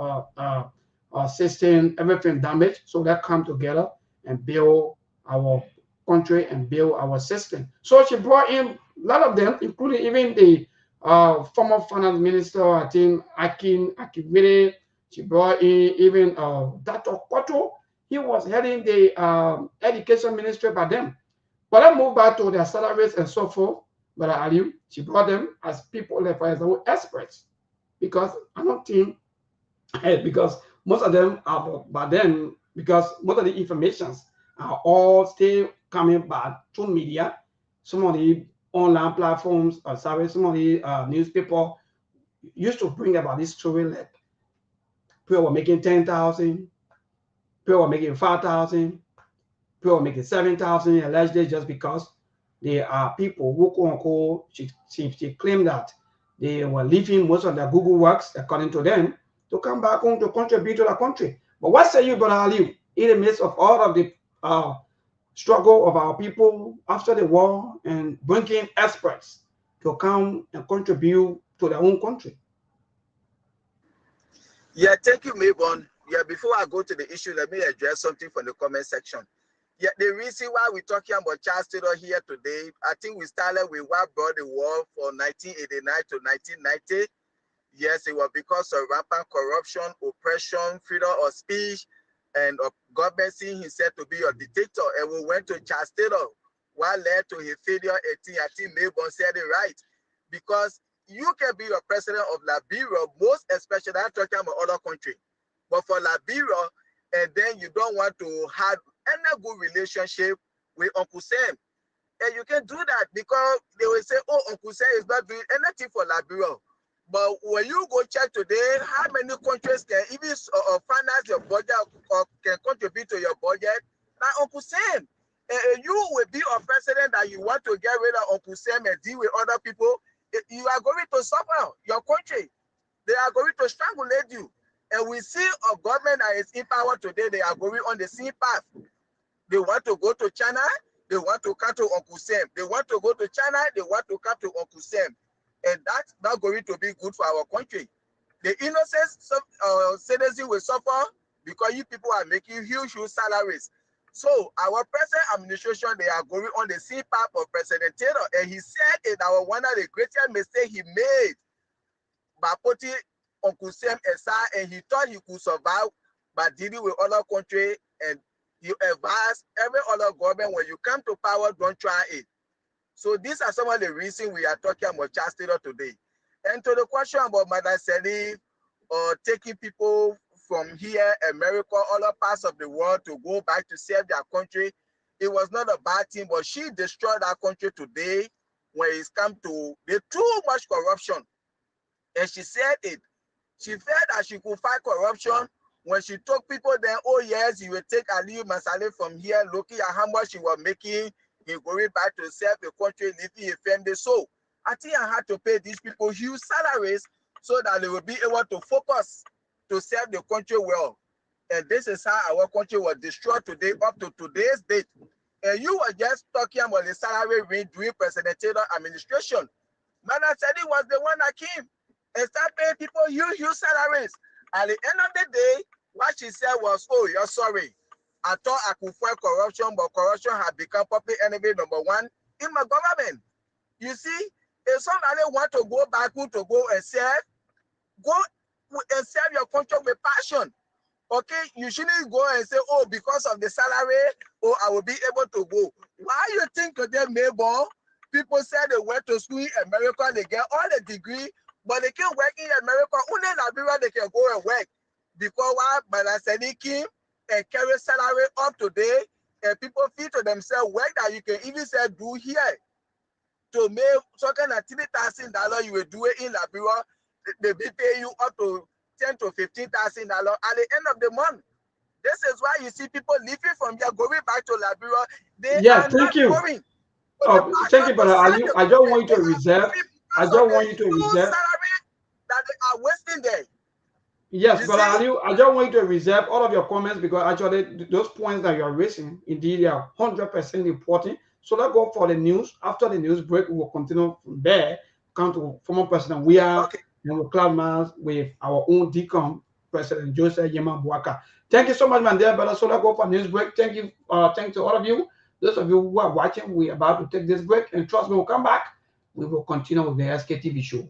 system, everything damaged. So they come together and build our country and build our system. So she brought in a lot of them, including even the former finance minister, I think, Akinwere. She brought in even Dr. Koto. He was heading the education ministry by them. But I moved back to their salaries and so forth. But she brought them as people, like, for example, experts. Because I don't think, because most of them are by then, because most of the informations are all still coming back through media. Some of the online platforms, some of the newspaper used to bring about this story, like people were making 10,000, people were making 5,000, people were making 7,000 allegedly, just because there are people who quote unquote, she claimed that they were leaving most of their Google works, according to them, to come back home to contribute to the country. But what say you, Brother Ali, in the midst of all of the struggle of our people after the war and bringing experts to come and contribute to their own country? Yeah, thank you, Maybon. Yeah, before I go to the issue, let me address something from the comment section. Yeah, the reason why we're talking about child status here today, I think we started with what brought the war from 1989 to 1990. Yes, it was because of rampant corruption, oppression, freedom of speech, and of government seeing himself to be a dictator. And we went to child status, what led to his failure. I think Melbourne said it right. Because you can be a president of Liberia, most especially, I'm talking about other country. But for Liberia, and then you don't want to have any good relationship with Uncle Sam. And you can do that because they will say, oh, Uncle Sam is not doing anything for Liberia. But when you go check today, how many countries can even finance your budget or can contribute to your budget? Now, Uncle Sam, you will be a president that you want to get rid of Uncle Sam and deal with other people. You are going to suffer your country. They are going to strangulate you. And we see a government that is in power today, they are going on the same path. They want to go to China, they want to come to Uncle Sam. They want to go to China, they want to come to Uncle Sam. And that's not going to be good for our country. The innocent citizens will suffer because you people are making huge salaries. So our present administration, they are going on the same path of President Taylor. And he said it was one of the greatest mistakes he made by putting Uncle Sam aside, and he thought he could survive by dealing with other countries. And he advised every other government, when you come to power, don't try it. So these are some of the reasons we are talking about child status today. And to the question about Madam Salif or taking people from here, America, other parts of the world to go back to serve their country, it was not a bad thing, but she destroyed our country today when it's come to the too much corruption. And she said it. She felt that she could fight corruption when she took people there. Oh yes, you will take Aliyu Masale from here, looking at how much she was making. He going back to serve the country, living a family. So I think I had to pay these people huge salaries so that they will be able to focus to serve the country well. And this is how our country was destroyed today, up to today's date. And you were just talking about the salary range during President Taylor administration. Madam Sadi was the one that came and started paying people huge salaries. At the end of the day, what she said was, oh, you're sorry. I thought I could fight corruption, but corruption had become public enemy number one in my government. You see, if somebody want to go back to go and serve, go and serve your country with passion. Okay, you shouldn't go and say, oh, because of the salary, oh, I will be able to go. Why you think today, Mabel, people said they went to school in America, they get all the degree, but they can't work in America. Only in Liberia they can go and work. Because why? Madam came and carry salary up today, and people feel to themselves work that you can even say do here. To make some kind of $3,000 you will do it in Liberia, they be pay you up to $10,000 to $15,000 at the end of the month. This is why you see people leaving from here, going back to Liberia. They Yeah, are thank not you. going. Thank you, brother Ali. I don't want you to reserve. I don't want you to reserve. Salary that they are wasting there. Yes, brother Ali, I don't want you to reserve all of your comments because actually those points that you are raising, indeed, they are 100% important. So let's go for the news. After the news break, we will continue from there. Come to former President Weah and we'll cloud with our own DCOM, President Joseph Yema Buaka. Thank you so much, man, dear brother. So let's go for news break. Thank you. Thanks to all of you. Those of you who are watching, we're about to take this break, and trust me, we'll come back. We will continue with the SKTV show.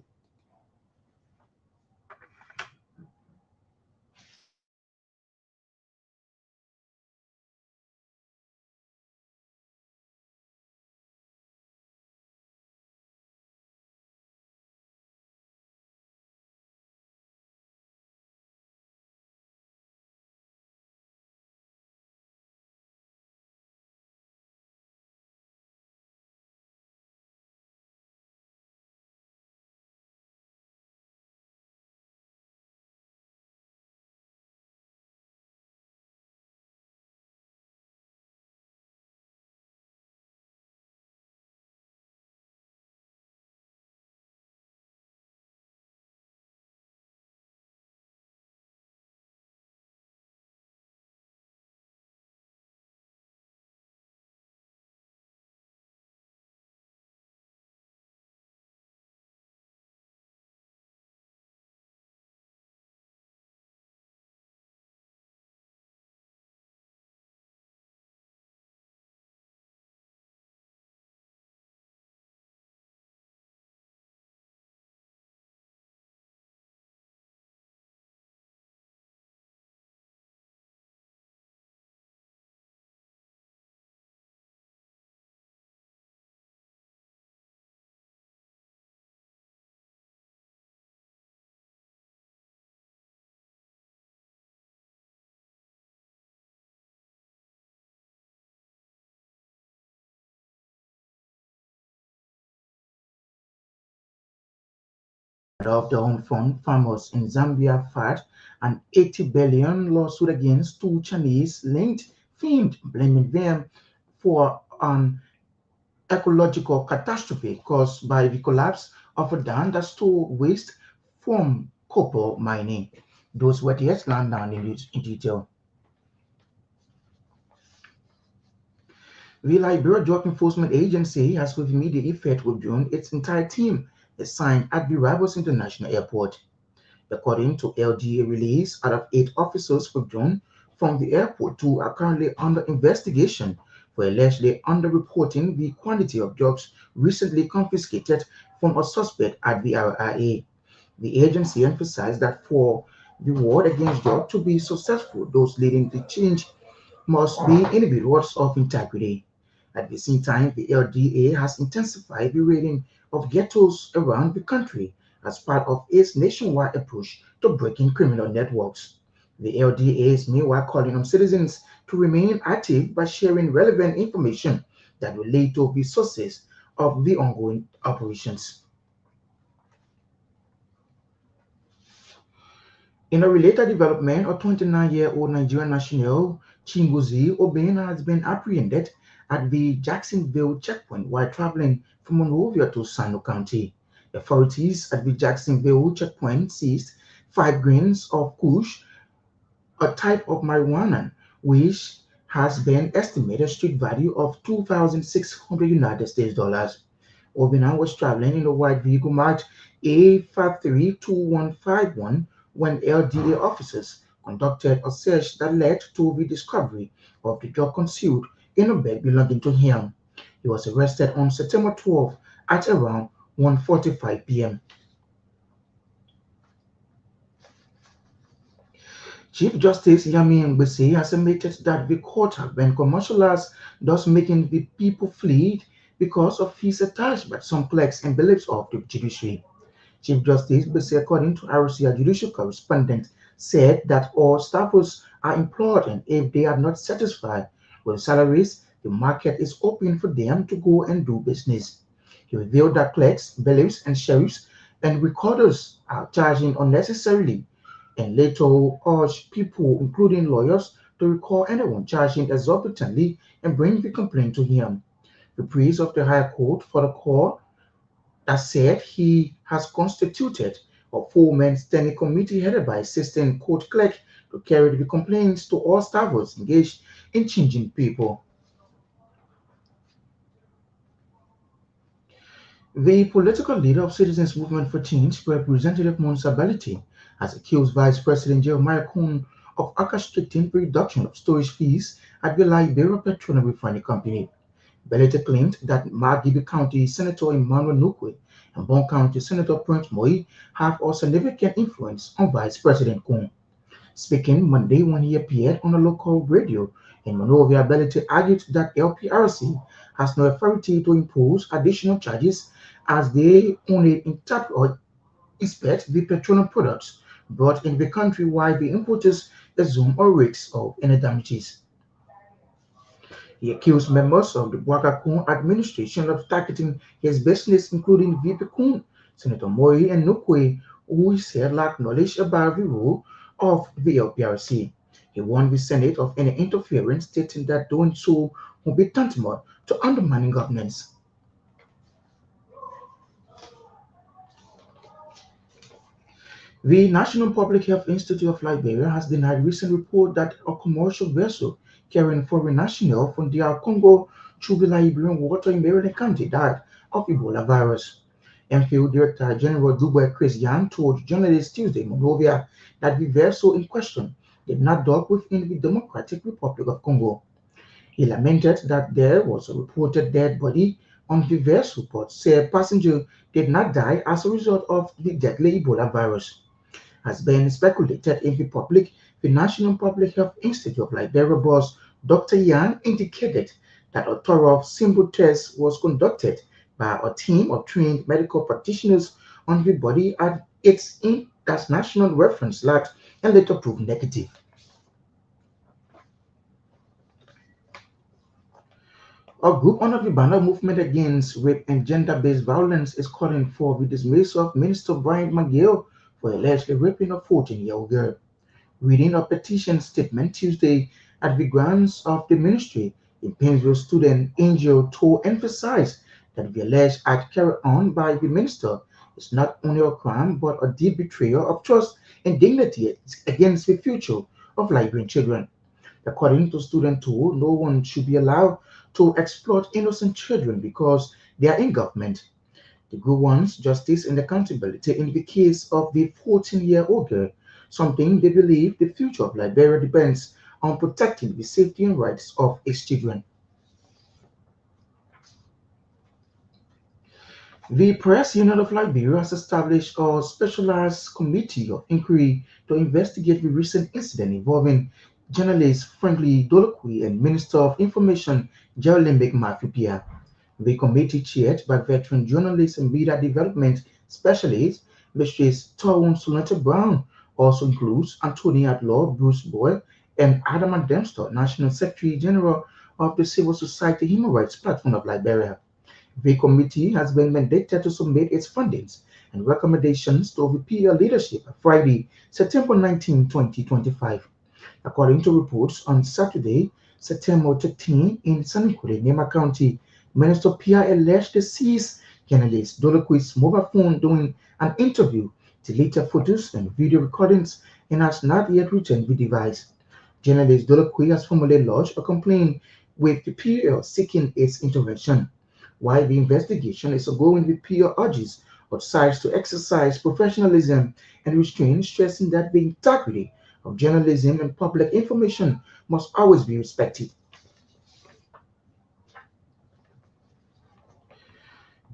of the Home Front, farmers in Zambia filed an 80 billion lawsuit against two Chinese linked firms, blaming them for an ecological catastrophe caused by the collapse of a dam that stored waste from copper mining. Those were the headlines down in detail. The Liberia Drug Enforcement Agency has with immediate effect withdrawn its entire team assigned at the Rivals International Airport. According to LDA release, out of 8 officers withdrawn from the airport, 2 are currently under investigation for allegedly underreporting the quantity of drugs recently confiscated from a suspect at the RIA. The agency emphasized that for the war against drugs to be successful, those leading the change must be individuals of integrity. At the same time, the LDA has intensified the raiding of ghettos around the country as part of its nationwide approach to breaking criminal networks. The LDA is meanwhile calling on citizens to remain active by sharing relevant information that will lead to the sources of the ongoing operations. In a related development, a 29-year-old Nigerian national, Chingozi Obena, has been apprehended at the Jacksonville checkpoint while traveling from Monrovia to Sano County. Authorities at the Jacksonville checkpoint seized 5 grains of kush, a type of marijuana, which has been estimated street value of 2,600 United States dollars. Obina was traveling in a white vehicle marked A532151 when LDA officers conducted a search that led to the discovery of the drug concealed in a bag belonging to him. He was arrested on September 12 at around 1:45 p.m. Chief Justice Yami Ngbese has admitted that the court have been commercialized, thus making the people flee because of fees attached by some clerks and beliefs of the judiciary. Chief Justice Ngbese, according to RCA judicial correspondent, said that all staffers are employed and if they are not satisfied with salaries, the market is open for them to go and do business. He revealed that clerks, bailiffs, and sheriffs and recorders are charging unnecessarily and later urged people, including lawyers, to recall anyone charging exorbitantly and bring the complaint to him. The priest of the High Court for the court that said he has constituted a 4-man standing committee headed by assistant court clerk to carry the complaints to all staffers engaged in changing people. The political leader of Citizens Movement for Change, Representative Monsa Baliti, has accused Vice President Jeremiah Kuhn of orchestrating the reduction of storage fees at the Liberia Petroleum Refining Company. Baliti claimed that Margibi County Senator Emmanuel Nukwe and Bon County Senator Prince Moi have a significant influence on Vice President Kuhn. Speaking Monday when he appeared on a local radio in Monrovia, Baliti argued that LPRC has no authority to impose additional charges as they only inspect the petroleum products brought in the country while the importers assume a risk of any damages. He accused members of the Bwaka Kun administration of targeting his business, including VP Kun, Senator Moi, and Nukwe, who he said lacked knowledge about the role of the LPRC. He warned the Senate of any interference, stating that doing so would be tantamount to undermining governance. The National Public Health Institute of Liberia has denied recent report that a commercial vessel carrying foreign nationals from DR Congo through the Liberian water in Maryland County died of Ebola virus. MPO Director General Dubois Chris Yan told journalists Tuesday in Monrovia that the vessel in question did not dock within the Democratic Republic of Congo. He lamented that there was a reported dead body on the vessel, but said passenger did not die as a result of the deadly Ebola virus. Has been speculated in the public, the National Public Health Institute of Liberia boss Dr. Yan indicated that a thorough simple test was conducted by a team of trained medical practitioners on the body at its international reference lab and later proved negative. A group under the banner Movement Against Rape and Gender-Based Violence is calling for the dismissal of Minister Brian McGill for allegedly raping a 14-year-old girl. Reading a petition statement Tuesday at the grounds of the ministry, in Painesville student Angel Toll emphasized that the alleged act carried on by the minister is not only a crime but a deep betrayal of trust and dignity against the future of Liberian children. According to student Toll, no one should be allowed to exploit innocent children because they are in government. The group wants justice and accountability in the case of the 14-year-old girl, something they believe the future of Liberia depends on protecting the safety and rights of its children. The Press Union of Liberia has established a specialized committee of inquiry to investigate the recent incident involving journalist Franklin Dolokwi and Minister of Information Gerald Mafupia. The committee, chaired by veteran journalist and media development specialist Mrs. Tyrone Solenta Brown, also includes Anthony Outlaw, Bruce Boyle, and Adam Dempster, National Secretary General of the Civil Society Human Rights Platform of Liberia. The committee has been mandated to submit its findings and recommendations to the PL leadership on Friday, September 19, 2025. According to reports on Saturday, September 13, in Sanikule, Nema County, Minister Pia alleged the seized journalist Dolokwi's mobile phone during an interview, deleted photos and video recordings, and has not yet returned the device. Journalist Dolokwi has formally lodged a complaint with the PL seeking its intervention. While the investigation is ongoing, the PL urges both sides to exercise professionalism and restraint, stressing that the integrity of journalism and public information must always be respected.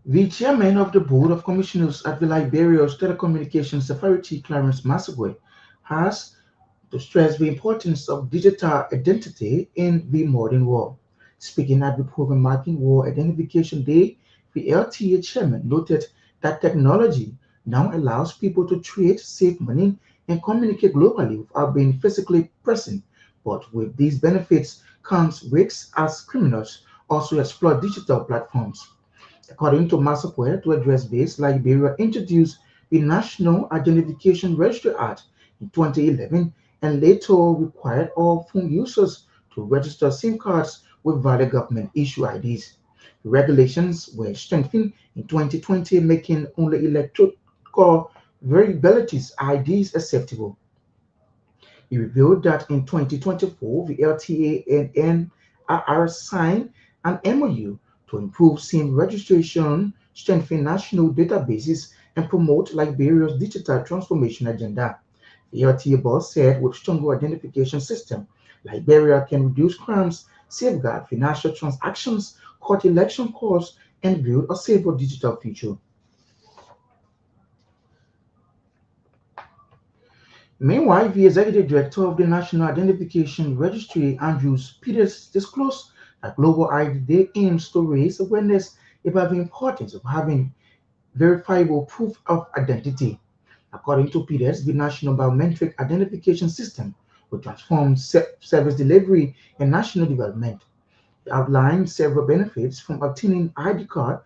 The chairman of the Board of Commissioners at the Liberia's Telecommunications Authority, Clarence Massagué, has to stress the importance of digital identity in the modern world. Speaking at the program marking World Identification Day, the LTA chairman noted that technology now allows people to trade, save money, and communicate globally without being physically present. But with these benefits comes risks as criminals also exploit digital platforms. According to Massaquoi, to address this, Liberia introduced the National Identification Registry Act in 2011 and later required all phone users to register SIM cards with valid government issue IDs. The regulations were strengthened in 2020, making only electronic variabilities IDs acceptable. He revealed that in 2024, the LTA and NRR signed an MOU to improve SIM registration, strengthen national databases, and promote Liberia's digital transformation agenda. The LTA boss said with stronger identification system, Liberia can reduce crimes, safeguard financial transactions, cut election costs, and build a safer digital future. Meanwhile, the executive director of the National Identification Registry, Andrews Peters, disclosed that Global ID Day aims to raise awareness about the importance of having verifiable proof of identity. According to Peters, the National Biometric Identification System will transform service delivery and national development. It outlined several benefits from obtaining ID card,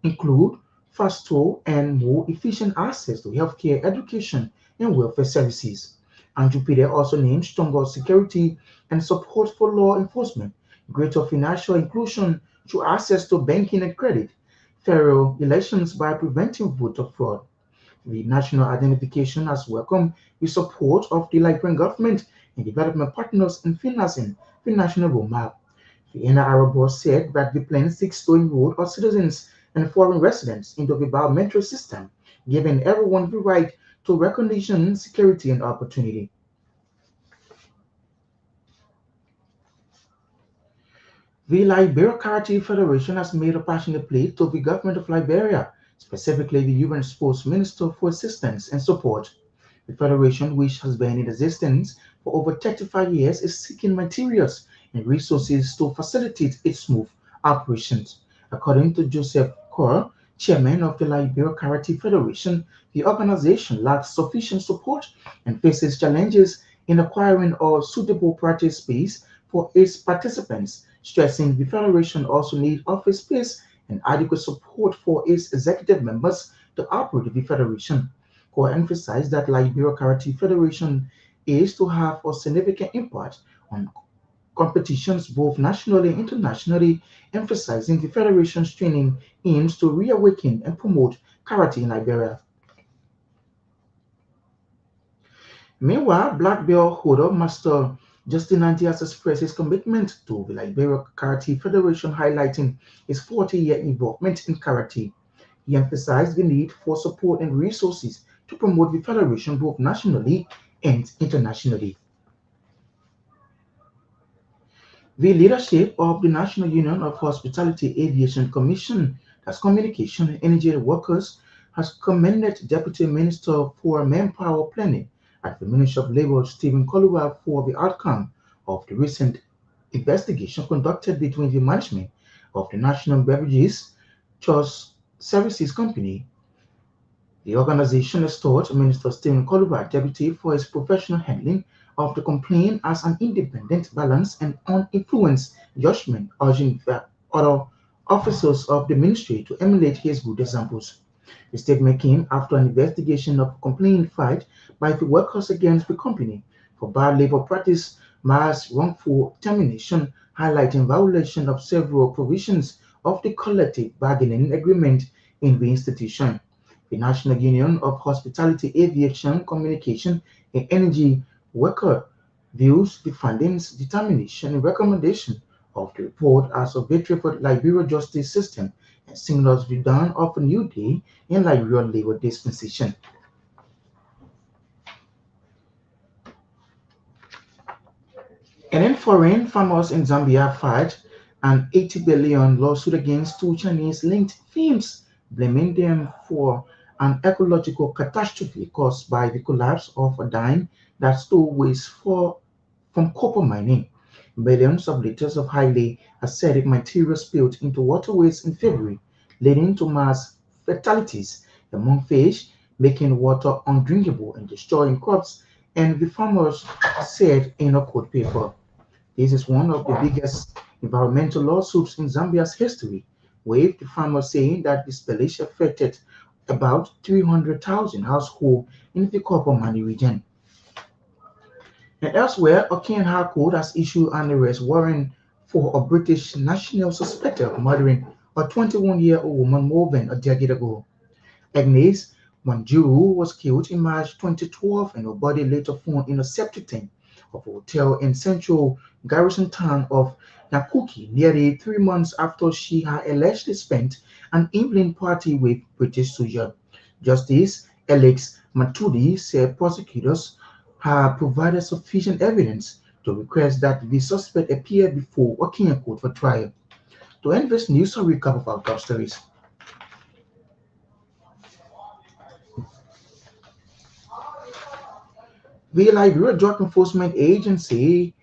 include faster and more efficient access to healthcare, education, and welfare services. Andrew Peter also named stronger security and support for law enforcement, greater financial inclusion through access to banking and credit, fairer elections by preventing voter fraud. The national identification has welcomed the support of the Liberian government and development partners in financing the national roadmap. The NRR boss said that the plan seeks to enroll all citizens and foreign residents into the biometric system, giving everyone the right to recognition, security, and opportunity. The Liberia Karate Federation has made a passionate plea to the government of Liberia, specifically the UN Sports Minister, for assistance and support. The federation, which has been in existence for over 35 years, is seeking materials and resources to facilitate its smooth operations. According to Joseph Kerr, chairman of the Liberia Karate Federation, the organization lacks sufficient support and faces challenges in acquiring a suitable practice space for its participants, stressing the Federation also needs office space and adequate support for its executive members to operate the Federation. Core emphasized that Liberia Karate Federation is to have a significant impact on competitions both nationally and internationally, emphasizing the Federation's training aims to reawaken and promote karate in Liberia. Meanwhile, Black Belt holder Master Justin Nanti has expressed his commitment to the Liberia Karate Federation, highlighting his 40-year involvement in karate. He emphasized the need for support and resources to promote the federation both nationally and internationally. The leadership of the National Union of Hospitality Aviation Commission, that's Communication and Energy Workers, has commended Deputy Minister for Manpower Planning at the Ministry of Labor, Stephen Koluwa, for the outcome of the recent investigation conducted between the management of the National Beverages Trust Services Company. The organization restored Minister Stephen Koluwa deputy for his professional handling of the complaint as an independent, balanced, and uninfluenced judgment, urging the other officers of the ministry to emulate his good examples. The statement came after an investigation of a complaint filed by the workers against the company for bad labor practice, mass wrongful termination, highlighting violation of several provisions of the collective bargaining agreement in the institution. The National Union of Hospitality, Aviation, Communication, and Energy Worker views the findings, determination, and recommendation of the report as a victory for the Liberia justice system and signals the dawn of a new day in Liberia labor dispensation. And then foreign farmers in Zambia filed an 80 billion lawsuit against two Chinese-linked firms, blaming them for an ecological catastrophe caused by the collapse of a dam that stole waste from copper mining. Billions of liters of highly acidic material spilled into waterways in February, leading to mass fatalities among fish, making water undrinkable and destroying crops, and the farmers said in a court paper. This is one of the biggest environmental lawsuits in Zambia's history, with the farmers saying that the spillage affected about 300,000 households in the copper mining region. And elsewhere, a Kenyan High Court has issued an arrest warrant for a British national suspected of murdering a 21-year-old woman more than a decade ago. Agnes Wanjiru was killed in March 2012 and her body later found in a septic tank of a hotel in central garrison town of Nakuki nearly 3 months after she had allegedly spent an evening party with British soldiers. Justice Alex Matudi said prosecutors have provided sufficient evidence to request that the suspect appear before a Kenyan court for trial. To end this news, a recap of our top stories. The Liberia Drug Enforcement Agency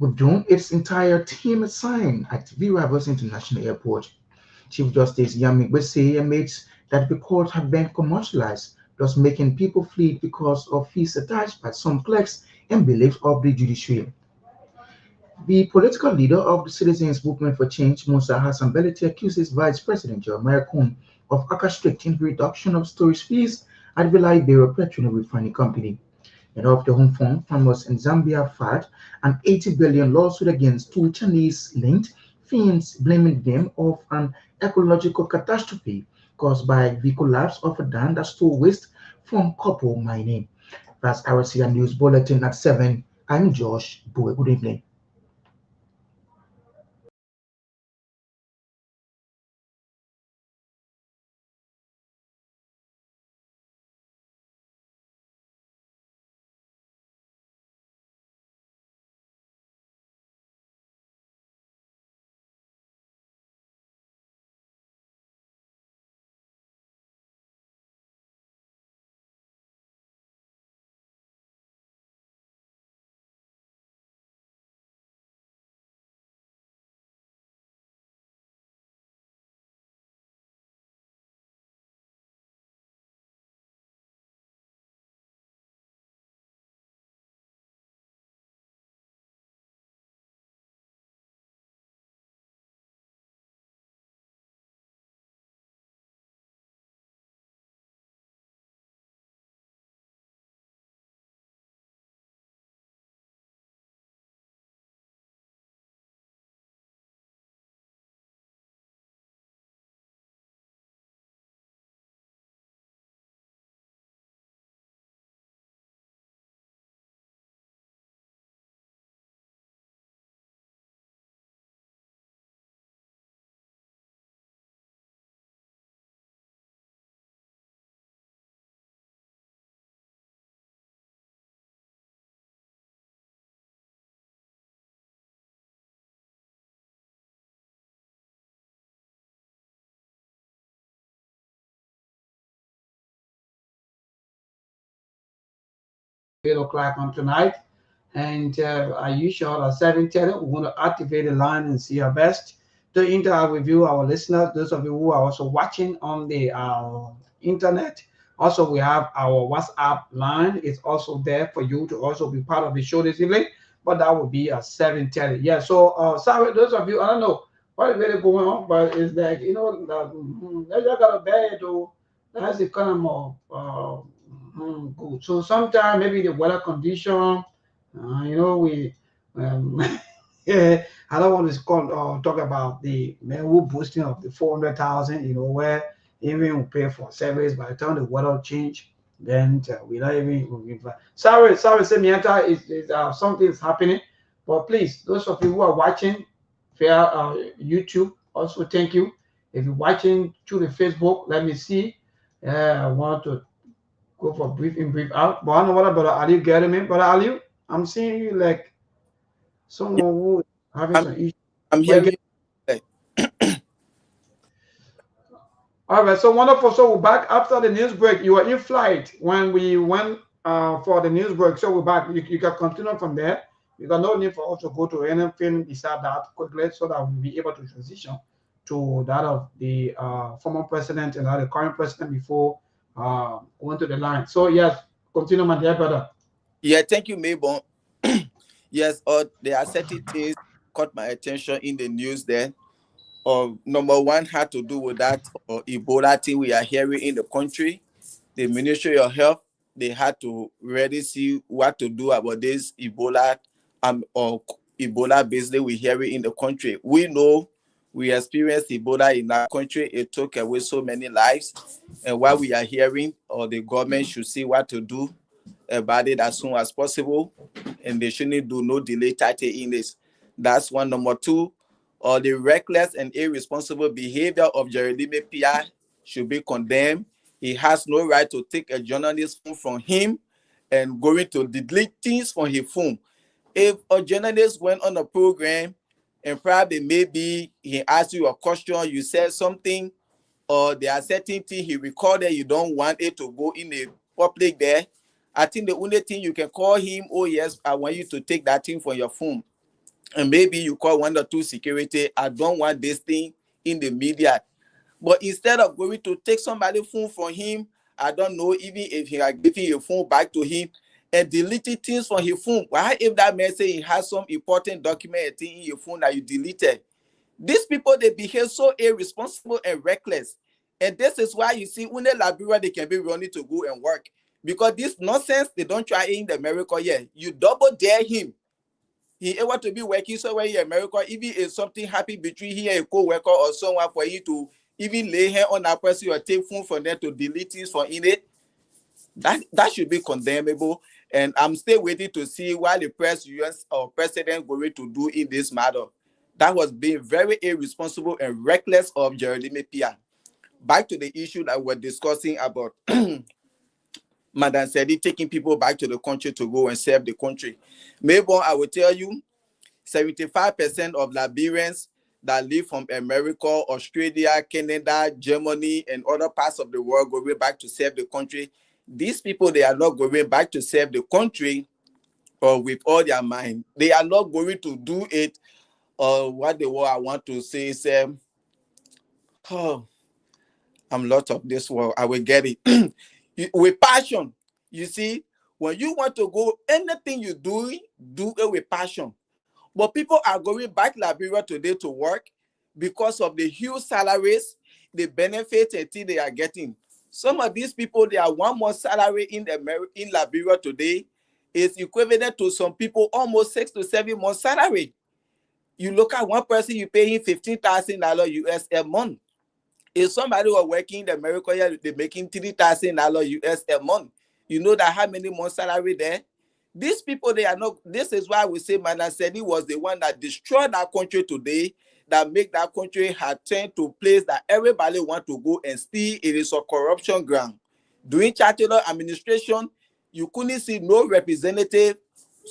withdrawn its entire team assigned at V. Rivers International Airport. Chief Justice Yami Gbese admits that the court have been commercialized, thus making people flee because of fees attached by some clerks and beliefs of the judiciary. The political leader of the Citizens Movement for Change, Musa Hassan Belete, accuses Vice President Jeremiah Kuhn of orchestrating the reduction of storage fees at the Liberia Petroleum Refining Company. And of the Home Fund, farmers in Zambia filed an 80 billion lawsuit against two Chinese-linked firms, blaming them of an ecological catastrophe caused by the collapse of a dam that stole waste from copper mining. That's RCA News Bulletin at 7. I'm Josh Boy. Good evening. 8 o'clock on tonight. And as usual, at 7:30, we're going to activate the line and see our best to interact with you, our listeners, those of you who are also watching on the internet. Also, we have our WhatsApp line. It's also there for you to also be part of the show this evening, but that will be at 7:30. Yeah, so sorry, those of you, I don't know what is really going on, but it's like, you know, they just got a bad though. That's the kind of more good. So sometimes maybe the weather condition, you know, we yeah, I don't want to talk about the who boosting of the 400,000, you know, where even we pay for service by the time the weather change, then we not even. Sorry, Semiata, is something is happening, but please, those of you who are watching via YouTube, also thank you. If you're watching through the Facebook, let me see. I want to go for brief in, brief out. But I don't know what about Ali getting me, but Ali, I'm seeing you like someone who is having some issues. I'm hearing you. All right, so wonderful. So we're back after the news break. You were in flight when we went for the news break. So we're back. You can continue from there. You got no need for us to go to anything beside that quickly so that we'll be able to transition to that of the former president and the current president before going to the line. So yes, continue, my dear brother. Yeah, thank you, Mabon. Yes, there are certain things caught my attention in the news there. Number one had to do with that Ebola thing we are hearing in the country. The Ministry of Health, they had to really see what to do about this Ebola or Ebola basically we hearing in the country. We know we experienced Ebola in our country. It took away so many lives. And what we are hearing, or the government should see what to do about it as soon as possible. And they shouldn't do no delay tactic in this. That's one. Number two, the reckless and irresponsible behavior of Jeremy Pia should be condemned. He has no right to take a journalist's phone from him and going to delete things from his phone. If a journalist went on a program and probably maybe he asked you a question, you said something, or there are certain things he recorded, you don't want it to go in the public there, I think the only thing you can call him, oh yes, I want you to take that thing from your phone. And maybe you call 1 or 2 security, I don't want this thing in the media. But instead of going to take somebody's phone from him, I don't know even if he are giving your phone back to him and deleting things from his phone. Why if that man say he has some important document in your phone that you deleted? These people, they behave so irresponsible and reckless. And this is why you see when the Liberia, they can be running to go and work. Because this nonsense, they don't try in the America yet. You double dare him. He able to be working somewhere in America, even if something happen between he and a co-worker or someone for you to even lay hand on that person or take phone from them to delete things from in it. That should be condemnable. And I'm still waiting to see what the US or president going to do in this matter. That was being very irresponsible and reckless of Jeremy Pia. Back to the issue that we're discussing about Madam Sedi taking people back to the country to go and serve the country. Maybe I will tell you, 75% of Liberians that live from America, Australia, Canada, Germany, and other parts of the world going back to serve the country. These people, they are not going back to serve the country with all their mind. They are not going to do it. What the word I want to say is, I'm lot of this world. I will get it. With passion. You see, when you want to go, anything you do it with passion. But people are going back to Liberia today to work because of the huge salaries, the benefits and things they are getting. Some of these people, they are 1 month salary in Liberia today is equivalent to some people almost 6 to 7 months salary. You look at one person, you pay him $15,000 US a month. If somebody were working in America, they're making $3,000 US a month. You know that how many months salary there? These people, they are not. This is why we say Madam Sedi was the one that destroyed our country today, that make that country had turned to a place that everybody want to go and still it is a corruption ground. During chancellor administration, you couldn't see no representative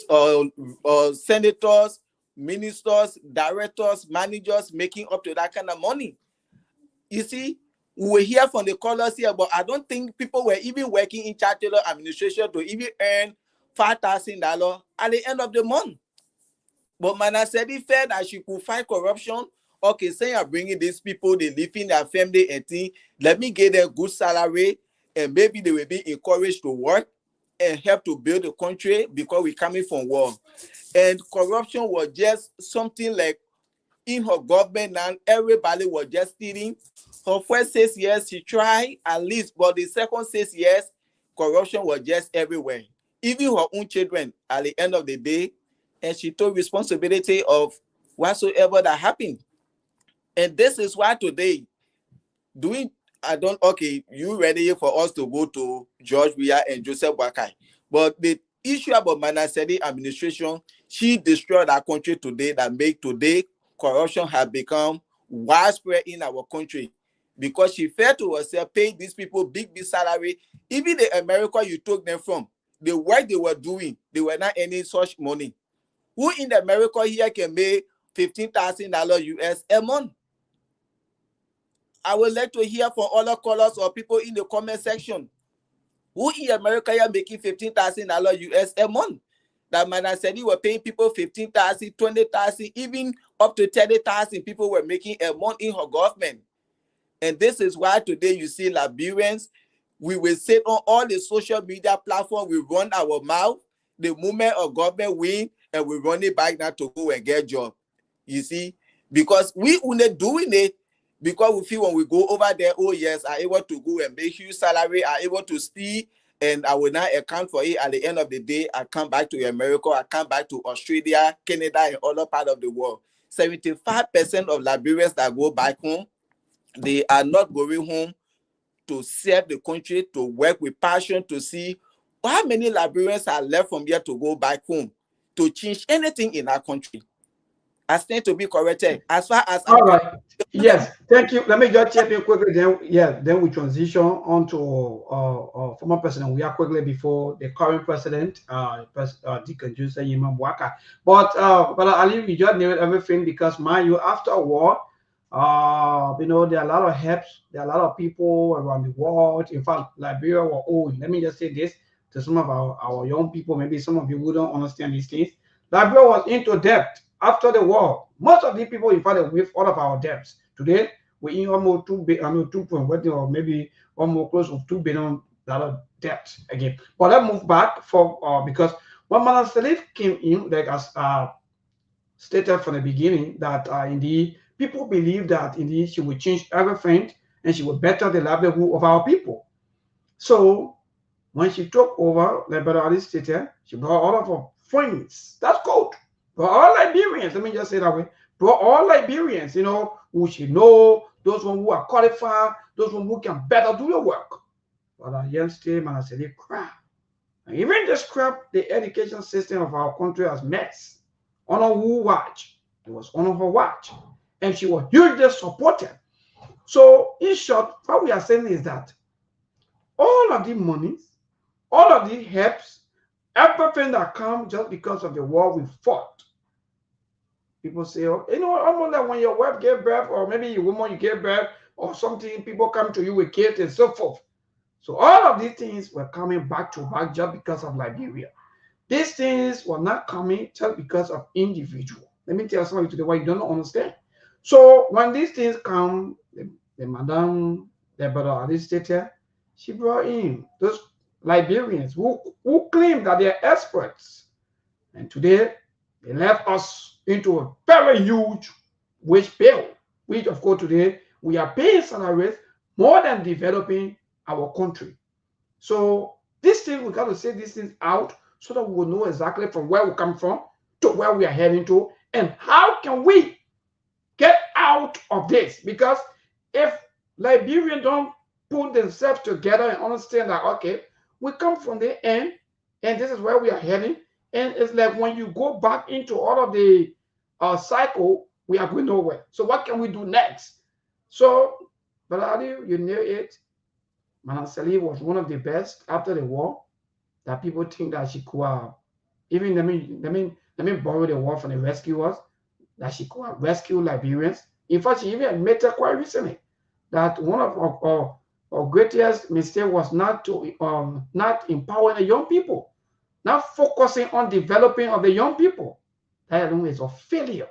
or senators, ministers, directors, managers making up to that kind of money. You see, we were here from the colors here, but I don't think people were even working in chancellor administration to even earn $5,000 at the end of the month. But Manasedi felt that she could fight corruption. Okay, say I'm bringing these people, they live in their family and thing. Let me get a good salary, and maybe they will be encouraged to work and help to build the country because we're coming from war. And corruption was just something like in her government, and everybody was just stealing. Her first 6 years, she tried at least, but the second 6 years, corruption was just everywhere. Even her own children, at the end of the day, and she took responsibility of whatsoever that happened. And this is why today, okay, you ready for us to go to George Weah and Joseph Boakai. But the issue about Manasedi administration, she destroyed our country today, that make today corruption have become widespread in our country. Because she failed to herself, pay these people big salary. Even the America you took them from, the work they were doing, they were not earning such money. Who in America here can make $15,000 US a month? I would like to hear from other colors or people in the comment section. Who in America here making $15,000 US a month? That Manasedi were paying people $15,000, $20,000, even up to $30,000 people were making a month in her government. And this is why today you see Liberians, we will sit on all the social media platforms, we run our mouth, the moment of government win, and we run it back now to go and get a job. You see? Because we only doing it because we feel when we go over there, oh yes, I'm able to go and make huge salary, I'm able to steal, and I will not account for it. At the end of the day, I come back to America, I come back to Australia, Canada, and other parts of the world. 75% of Liberians that go back home, they are not going home to serve the country, to work with passion, to see how many Liberians are left from here to go back home, to change anything in our country. I stand to be corrected. As far as all right, yes, thank you. Let me just check in quickly. Then we transition on to former president. We are quickly before the current president, Deacon Joseph Yimam Waka. But Ali, we just knew everything because you after war, there are a lot of helps. There are a lot of people around the world. In fact, Liberia were old. Let me just say this to some of our young people. Maybe some of you who don't understand these things. Liberia was into debt. After the war, most of the people, in fact, with all of our debts. Today, we're in almost 2 billion, or maybe almost close to $2 billion debt again. But let's move back because when Manasedi came in, like as stated from the beginning, that indeed people believe that indeed she would change everything and she would better the livelihood of our people. So when she took over, like Brother Ali stated, she brought all of her friends. That's good. But all Liberians, let me just say that way, brought all Liberians, who should know, those who are qualified, those who can better do the work. But I yesterday, man, I said, crap. And even this crap, the education system of our country has mess. On her watch. It was on her watch. And she was hugely supported. So, in short, what we are saying is that all of the monies, all of the helps, everything that comes just because of the war we fought. People say, almost like when your wife gave birth, or maybe your woman you gave birth, or something, people come to you with kids and so forth. So all of these things were coming back to back just because of Liberia. These things were not coming just because of individual. Let me tell something today why you don't understand. So when these things come, the madam, the brother administrator, she brought in those Liberians who claim that they're experts. And today, they left us into a very huge wage bill, which of course today we are paying salaries more than developing our country. So this thing, we got to say these things out so that we will know exactly from where we come from to where we are heading to and how can we get out of this. Because if Liberians don't put themselves together and understand that, okay, we come from the end and this is where we are heading, and it's like when you go back into all of the cycle, we are going nowhere. So what can we do next? So, Baladi, you know it. Manasedi was one of the best after the war that people think that she could even let me borrow the word from the rescuers, that she could rescue Liberians. In fact, she even admitted quite recently that one of our greatest mistake was not to not empowering the young people. not focusing on developing of the young people. That alone is a failure.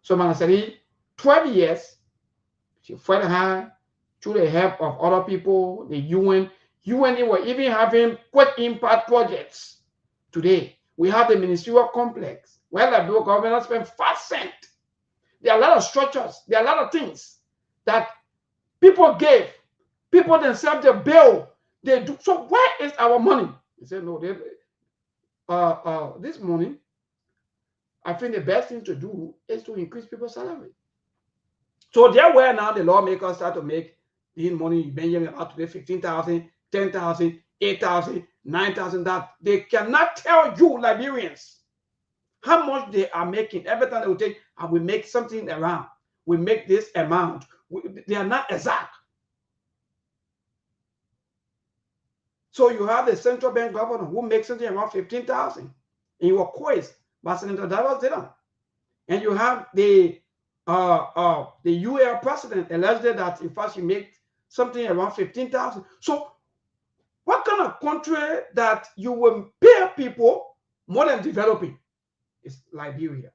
So man said 12 years, she fought hard through the help of other people, the UN. UN were even having quick impact projects. Today, we have the ministerial complex where the Liberia government spent 5 cents. There are a lot of structures, there are a lot of things that people gave. People themselves, they bill, they do. So where is our money? They said, no, this morning, I think the best thing to do is to increase people's salary. So there where now the lawmakers start to make the money, Benjamin out to the 15,000, 10,000, 8,000, 9,000, that they cannot tell you Liberians how much they are making. Every time they will take, and we make something around. We make this amount. They are not exact. So you have the central bank governor who makes something around 15,000 in your quiz by Senator Davos Dylan. And you have the UL president alleged that in fact she makes something around 15,000. So what kind of country that you will pay people more than developing? It's Liberia.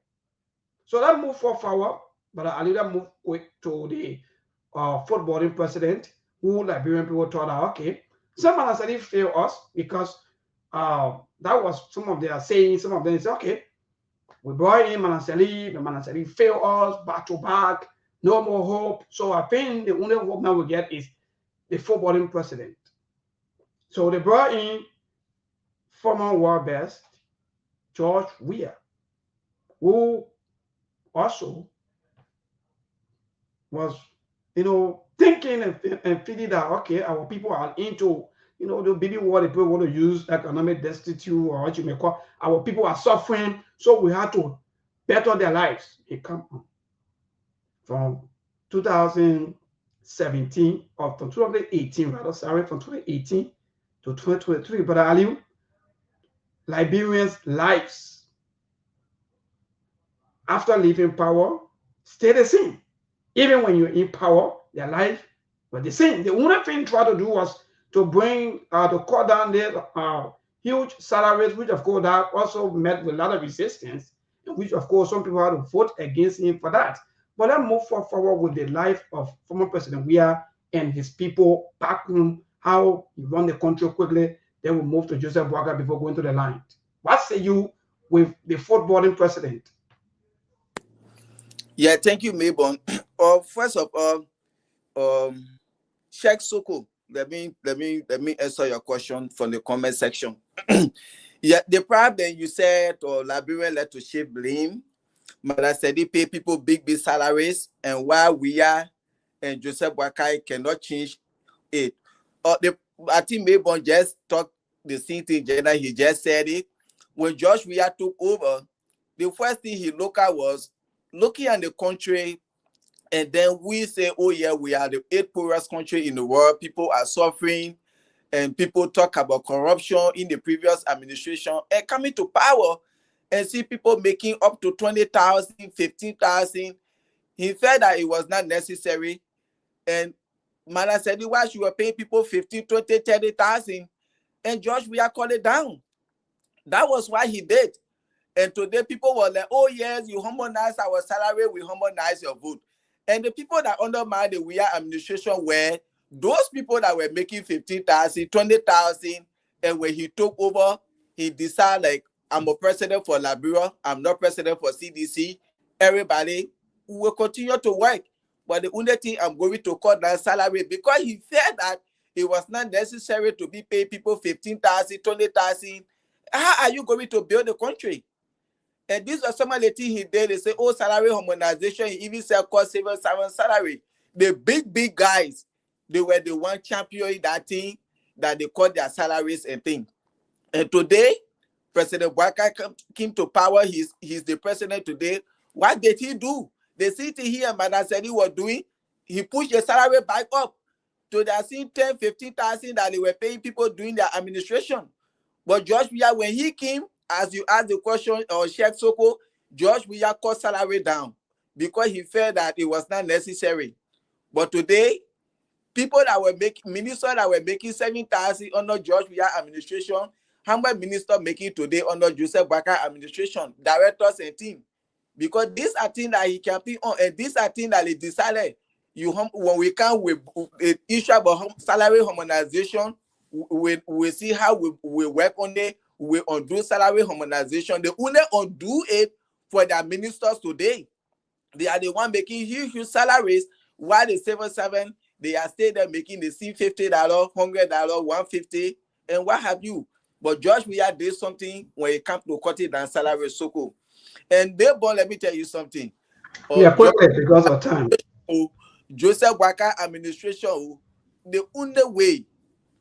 So that move forward, but I later move quick to the footballing president, who Liberian people thought, okay, some of us fail us because that was some of their saying. Some of them say, okay, we brought in Manasali, the Manasali failed us back to back, no more hope. So I think the only hope now we get is the footballing president. So they brought in former world best George Weah, who also was, thinking and feeling that, okay, our people are into, the baby what the people want to use, economic destitute, or what you may call, our people are suffering, so we have to better their lives. It come on. From 2017, or from 2018, rather, sorry, from 2018 to 2023, but Ali, Liberians' lives after leaving power stay the same. Even when you're in power, their life was the same. The only thing they tried to do was to bring, to cut down their huge salaries, which of course that also met with a lot of resistance, and which of course some people had to vote against him for that. But let's move forward with the life of former President Weah and his people back home, how he run the country quickly. Then we'll move to Joseph Boaga before going to the line. What say you with the footballing president? Yeah, thank you, Maybon. First of all, Sheikh Soko, let me answer your question from the comment section. Yeah, the problem you said, Liberia led to shift blame. Mother said they pay people big salaries, and while we are and Joseph Boakai cannot change it. I think Maybon just talked the same thing. He just said it. When Josh Weah took over, the first thing he looked at was looking at the country, and then we say, oh yeah, we are the 8th poorest country in the world. People are suffering, and people talk about corruption in the previous administration, and coming to power and see people making up to 20,000, 15,000. He felt that it was not necessary. And Mana said, why you were paying people 15, 20, 30,000? And George Weah called it down. That was why he did. And today people were like, oh yes, you harmonize our salary, we harmonize your vote. And the people that undermined the Weah administration were those people that were making 15,000, 20,000. And when he took over, he decided, like, I'm a president for Liberia, I'm not president for CDC. Everybody will continue to work. But the only thing, I'm going to cut down salary, because he felt that it was not necessary to be paying people 15,000, 20,000. How are you going to build the country? And this was some of the things he did. They say, oh, salary harmonization. He even said cost civil servant salary. The big guys, they were the one championing that thing, that they cut their salaries and things. And today, President Boakai came to power. He's the president today. What did he do? The same thing he and Madam said he was doing. He pushed the salary back up to the same 10, 15,000 that they were paying people during their administration. But George Weah, when he came, as you asked the question, Sheikh Soko, George Weah cut salary down because he felt that it was not necessary. But today, people that were making, ministers that were making 7,000 under George Weah administration how much minister making today under Joseph Boakai administration, directors and team? Because these are things that he can be on, and these are things that he decided. When we come with the issue about salary harmonization, we see how we work on it. We undo salary harmonization. They only undo it for their ministers today. They are the one making huge salaries, while the civil servant, they are still there making the $50, $100, $150, and what have you. But George Weah did something when it comes to cutting down salary so cool. And therefore, let me tell you something. Yeah, quickly because of time. Joseph Boakai administration, the only way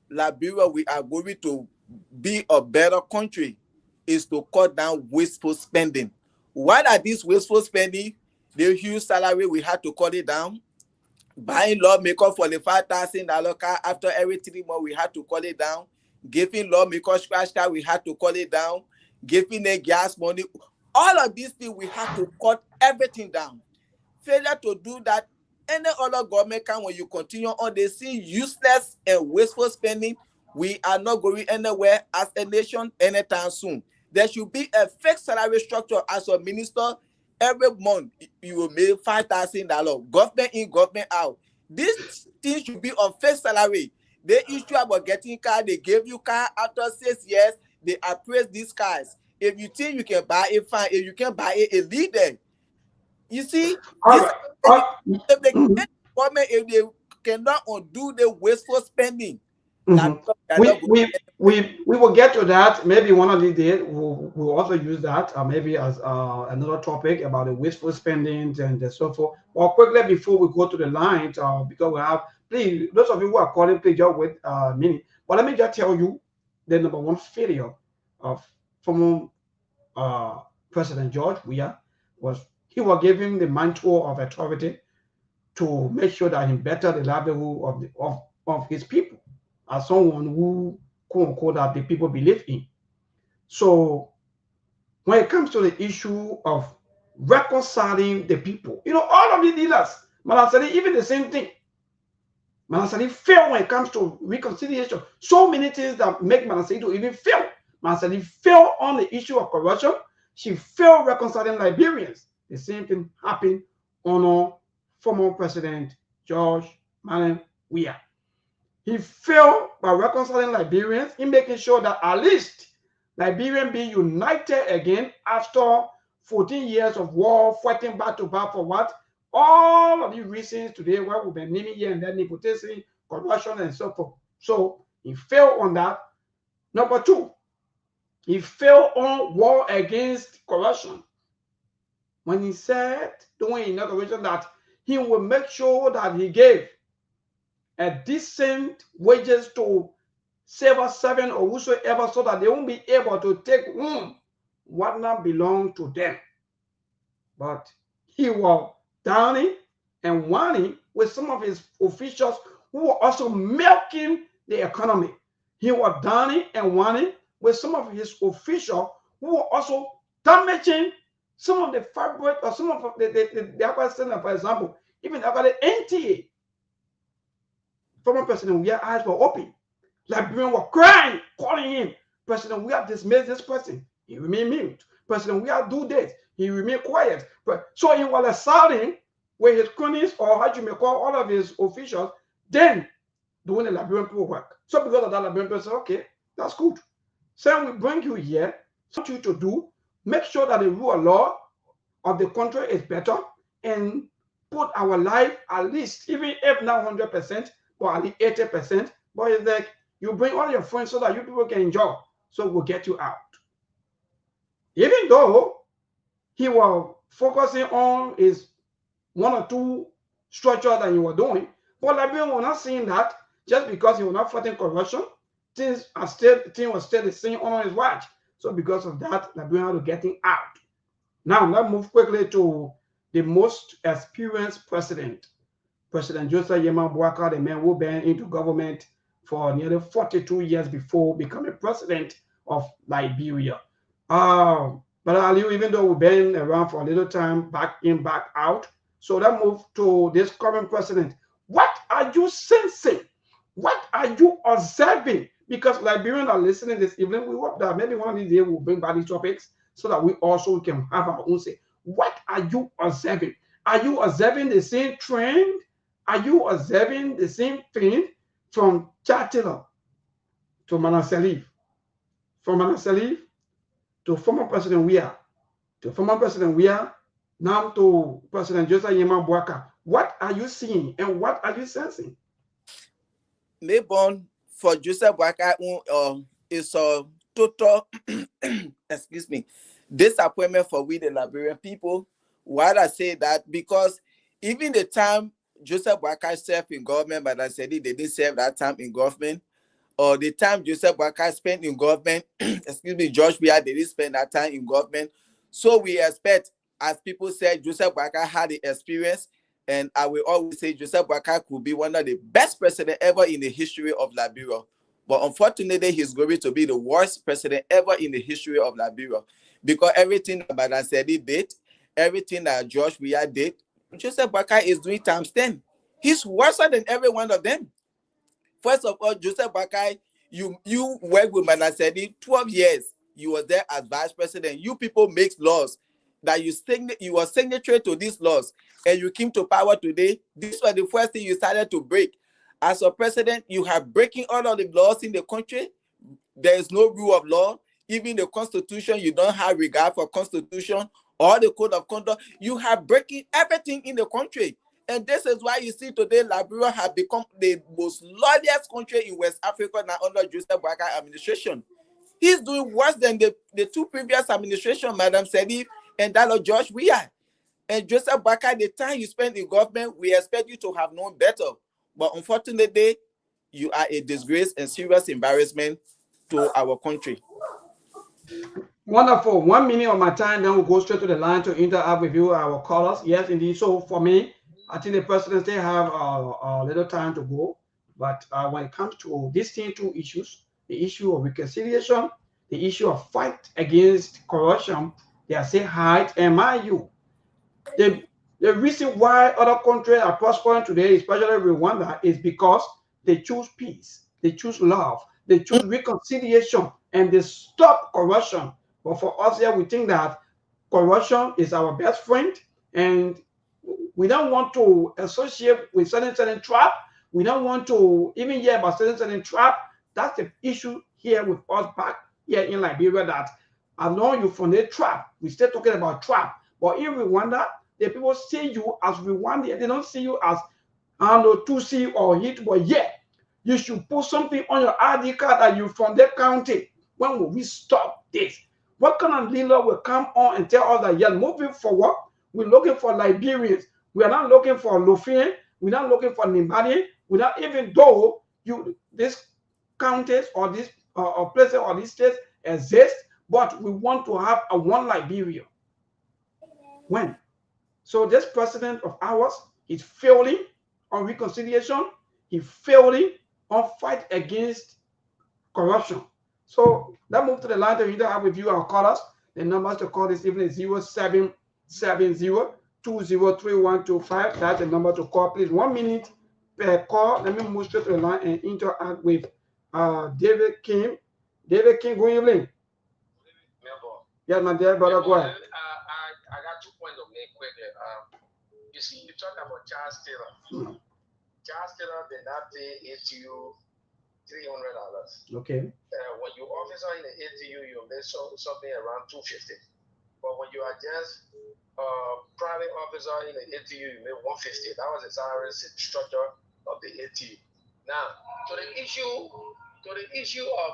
Liberia we are going to be a better country is to cut down wasteful spending. What are these wasteful spending? The huge salary, we had to cut it down. Buying lawmaker for the $5,000 car after every 3 months, we had to cut it down. Giving lawmaker scratch card, we had to cut it down. Giving them gas money. All of these things, we have to cut everything down. Failure to do that, any other government can, when you continue on, they see useless and wasteful spending. We are not going anywhere as a nation anytime soon. There should be a fixed salary structure as a minister. Every month, you will make $5,000. Government in, government out. This thing should be on fixed salary. They issue about getting car. They give you car after 6 years. They appraise these cars. If you think you can buy it, fine. If you can buy it, leave them. You see, if they cannot undo the wasteful spending, we will get to that. Maybe one of these days we'll also use that, maybe as another topic about the wasteful spending and so forth. Or quickly before we go to the lines, because we have, please, those of you who are calling, please just wait a minute. But let me just tell you the number one failure of former President George Weah was he was given the mantle of authority to make sure that he bettered the livelihood of his people as someone who, quote unquote, that the people believe in. So when it comes to the issue of reconciling the people, all of the leaders, Manasali, even the same thing. Manasali failed when it comes to reconciliation. So many things that make Manasali to even fail. Manasali failed on the issue of corruption. She failed reconciling Liberians. The same thing happened on former President George Weah. He failed by reconciling Liberians in making sure that at least Liberians be united again after 14 years of war, fighting back to back for what? All of these reasons today where we've been naming here and then nepotism, corruption, and so forth. So he failed on that. Number two, he failed on war against corruption. When he said during inauguration that he will make sure that he gave a decent wages to civil servant or whosoever so that they won't be able to take home what not belong to them. But he was downing and whining with some of his officials who were also milking the economy. He was downing and whining with some of his officials who were also damaging some of the fabric or some of the for example, even about the NTA. Former President Weah eyes were open. Liberians were crying, calling him. President Weah dismissed this person. He remained mute. President Weah do this. He remained quiet. So he was assaulting with his cronies, or how you may call all of his officials, then doing the Liberian people work. So because of that, Liberian people said, okay, that's good. So we bring you here, what you to do, make sure that the rule of law of the country is better and put our life at least, even if not 100%, but at least 80%. But it's like you bring all your friends so that you people can enjoy. So we'll get you out. Even though he was focusing on his one or two structures that he was doing, but Liberians were not seeing that just because he was not fighting corruption. Things was still the same on his watch. So because of that, Liberians had to get him out. Now let's move quickly to the most experienced president, President Joseph Boakai, the man who been into government for nearly 42 years before becoming president of Liberia. But Ali, even though we've been around for a little time, back in, back out. So let's move to this current president. What are you sensing? What are you observing? Because Liberians are listening this evening. We hope that maybe one of these days we'll bring back these topics so that we also can have our own say. What are you observing? Are you observing the same trend? Are you observing the same thing from Chatila to Manasseh, from Manasseh to former President Weah, to former President Weah, now to President Joseph Yema Boaka? What are you seeing and what are you sensing? Mayborn for Joseph Boaka is a total excuse me, disappointment for we the Liberian people. Why I say that? Because even the time Joseph Boaka served in government, but I said they didn't serve that time in government, or the time Joseph Boaka spent in government, excuse me, George Weah didn't spend that time in government. So we expect, as people said, Joseph Boaka had the experience, and I will always say Joseph Boaka could be one of the best presidents ever in the history of Liberia. But unfortunately, he's going to be the worst president ever in the history of Liberia. Because everything that Manasseh did, everything that George Weah did, Joseph Boaka is doing times 10. He's worse than every one of them. First of all, Joseph Boaka, you worked with Manasseh 12 years. You were there as vice president. You people make laws that you were signatory to these laws, and you came to power today. This was the first thing you started to break. As a president, you have breaking all of the laws in the country. There is no rule of law. Even the constitution, you don't have regard for constitution or the code of conduct. You have breaking everything in the country. And this is why you see today Liberia has become the most lawless country in West Africa now under Joseph Boaka administration. He's doing worse than the two previous administrations, Madam Sedi and that of George Weah. And Joseph Boaka, the time you spent in government, we expect you to have known better. But unfortunately, you are a disgrace and serious embarrassment to our country. Wonderful. 1 minute of my time, then we'll go straight to the line to interact with you, our callers. Yes, indeed. So for me, I think the president still have a little time to go. But when it comes to these two issues, the issue of reconciliation, the issue of fight against corruption, they are still high. And mind you, the reason why other countries are prospering today, especially Rwanda, is because they choose peace, they choose love, they choose reconciliation, and they stop corruption. But for us here, we think that corruption is our best friend, and we don't want to associate with certain trap. We don't want to even hear about certain trap. That's the issue here with us back here in Liberia, that I know you from the trap. We still talking about trap. But in Rwanda, the people see you as Rwandan. They don't see you as, I don't know, Tutsi or Hit, but yeah, you should put something on your ID card that you're from that county. When will we stop this? What kind of leader will come on and tell us that, yeah, moving forward, we're looking for Liberians. We are not looking for Lofian. We're not looking for Nimbadian. We're not, even though these counties or these places or these states exist, but we want to have a one Liberia. When? So this president of ours is failing on reconciliation. He's failing on fight against corruption. So let's move to the line to interact with you, our callers. The numbers to call this evening is 0770-203125. That's the number to call. Please, 1 minute per call. Let me move straight to the line and interact with David King. David King, good evening. Yes, my dear brother, go ahead. I got 2 points to make quickly. You see, you talk about Charles Taylor. Charles Taylor did not pay ATU $300. Okay. When you officer in the ATU, you make something around $250. But when you are just private officer in the ATU, you make $150. That was the salary structure of the ATU. Now, to the issue of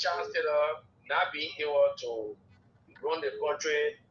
Charles Taylor not being able to run the country,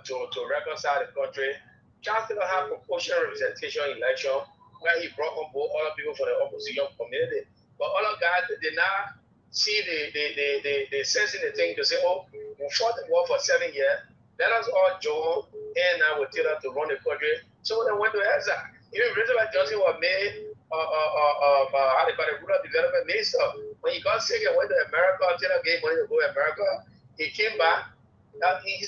to reconcile the country, Charles Taylor had proportional representation election where he brought on board other people from the opposition community. But other guys did not see the sense in the thing to say, oh, we fought the war for 7 years. Let us all join and now with Taylor to run the country. So they went to Elsa. Even Elizabeth Johnson was made by the rural development minister. When he got sick and went to America, Taylor gave money to go to America. He came back. He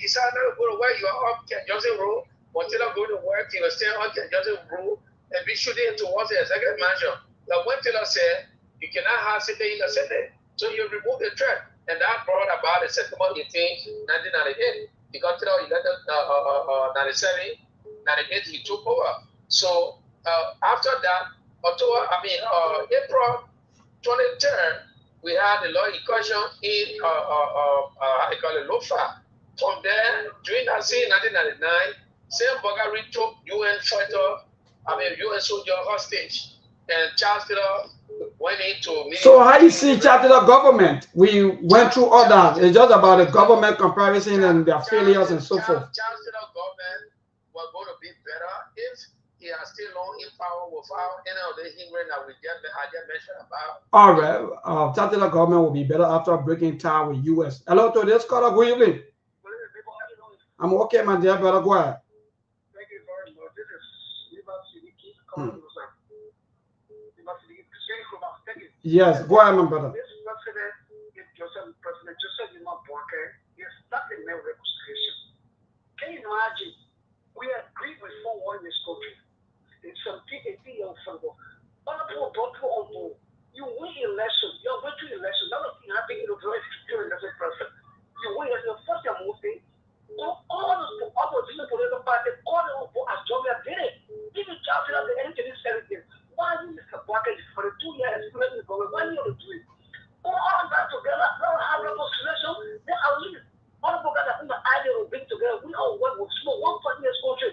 decided not to go to work. You are off Ken Johnson Road. When Taylor go to work, he was staying on Ken Johnson Road and be shooting towards the executive mansion. when Taylor said, you cannot have city in the city. So you remove the threat. And that brought about the September 18, 1998. He got Taylor elected 97, 98, he took over. So after that, April 23rd, we had the law incursion in how they call it, Lofa. From there, during that same 1999, same Bulgaria took UN fighter, UN soldier hostage, and Charles Taylor went into. So how you see Charles government? We went through all that. It's just about the government comparison and their failures and so forth. Charles Taylor government was going to be better if he has still long in power without any of the hindrance that I just mentioned about. All right, Charles Taylor government will be better after breaking tie with US. Hello to this caller. Good evening. I'm okay, my dear brother. Go ahead. Thank you very much. This is Liberia. Yes, go ahead, my brother. This President Joseph Walker is nothing but reconciliation. Can you imagine? We agreed with 4-1 in this country. It's some people from you win election, you're going to election. That was happening in the very secure person. You win your first year moving. All the opposition political parties, all the as Jovia did it. Even Charles at the end of this everything. Why you Mr. Walker for the 2 years explaining the government? Why you do it? All that together, now have reconciliation, then at least all the people that the idea will bring together. We all work with small 1 years country.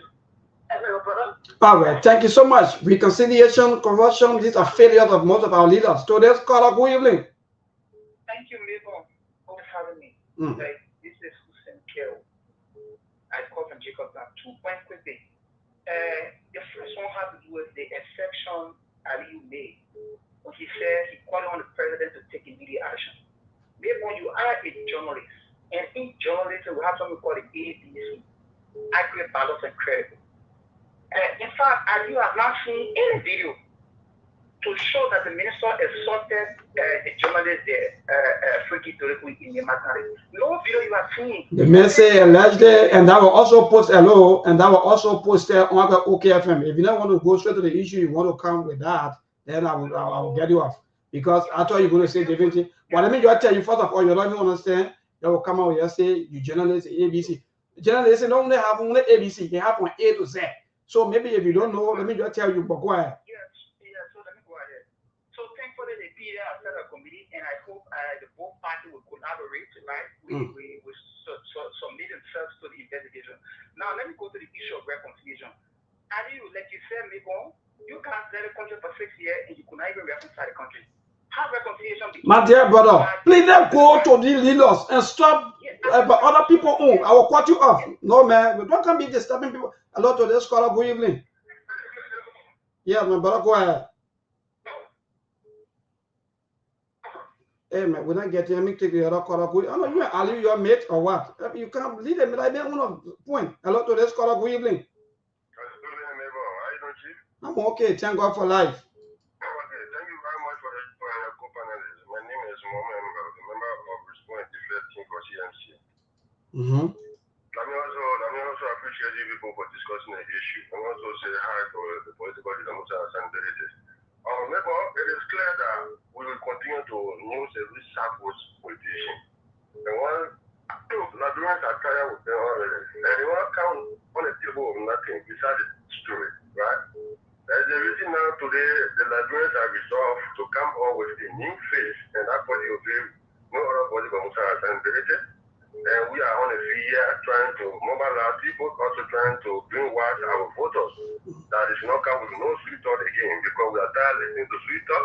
All right, thank you so much. Reconciliation, corruption, these are failures of most of our leaders. So let's call up. Good evening. Thank you, Mabel, for having me. This is Hussein Keo. I call from Jacob Black 2 points quickly. The first one has to do with the exception Ali made. He said he called on the president to take immediate action. Mabel, you are a journalist, and in journalism, we have something called the ABC, accurate, balanced, and credible. In fact, you have not seen any video to show that the minister assaulted the journalist there, Freaky Toreku in the matter. No video you have seen. The minister alleged, and that will also post hello, and that will also post on the OKFM. If you don't want to go straight to the issue, you want to come with that, then I will get you off. Because I thought you're going to say different things. But let me just tell you, first of all, you don't even understand. They will come out and say, you journalists, ABC. Journalists don't only have only ABC, they have from A to Z. So maybe if you don't know, let me just tell you, but go ahead. Yes, so let me go ahead. So thankfully the PA has set a committee, and I hope the both parties will collaborate, right? We submit themselves to the investigation. Now let me go to the issue of reconciliation. Like you said, Mekong, you can't let a country for 6 years and you could not even reconcile the country. How reconciliation begins? My dear brother, please let go to the leaders and stop other people. I will cut you off. No, man, we don't be disturbing people. Hello to this caller. Good evening. Yeah, my brother, go ahead. Hey, man, we're not getting. Let me take the other caller. Good. I know you are Ali, your mate or what? You can't lead them. I don't want to point. Hello to this caller. Good evening. I'm okay. Thank God for life. Let me also appreciate you people for discussing the issue. And also say hi to the political leaders and senators. It is clear that we will continue to use every Southwest politician. And one, Liberians are tired with them already. And they want to count on the table of nothing besides the story, right? There's a reason now today the Liberians are resolved to come up with a new face, and that body will be no other body but Musa Hassan. And we are on a field here trying to mobilize people, also trying to bring wise our voters that it should not come with no sweet talk again, because we are tired listening to sweet talk.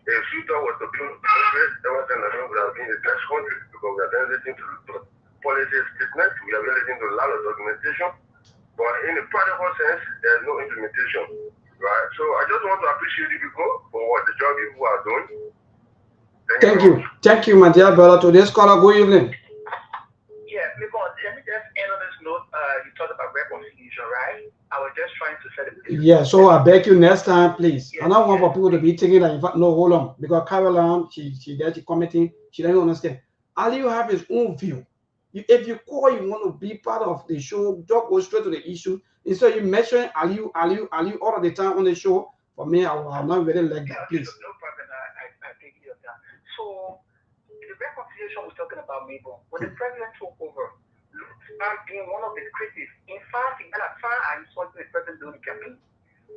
If sweet talk was to be everything that would have been the best country, because we are then listening to policy statements, we are listening to a lot of documentation, but in the practical sense, there's no implementation, right? So I just want to appreciate you people for what the job you are doing. Thank you, my dear brother. To this caller, good evening. Yeah, because let me just end on this note. You talked about reconciliation, right? I was just trying to set it. Yeah, so I beg you next time, please. Yes, I don't want for people to be thinking that, in fact, no, hold on. Because Caroline, she commenting, she doesn't understand. Ali you have his own view. If you call, you want to be part of the show, just go straight to the issue. Instead of you mentioning Ali all of the time on the show, For me, I'll not really like that, please. No problem. I take your time. So, the reconciliation we're talking about, Mabel, when the president took over, being one of the critics, in fact, at that time, I saw the president doing the campaign.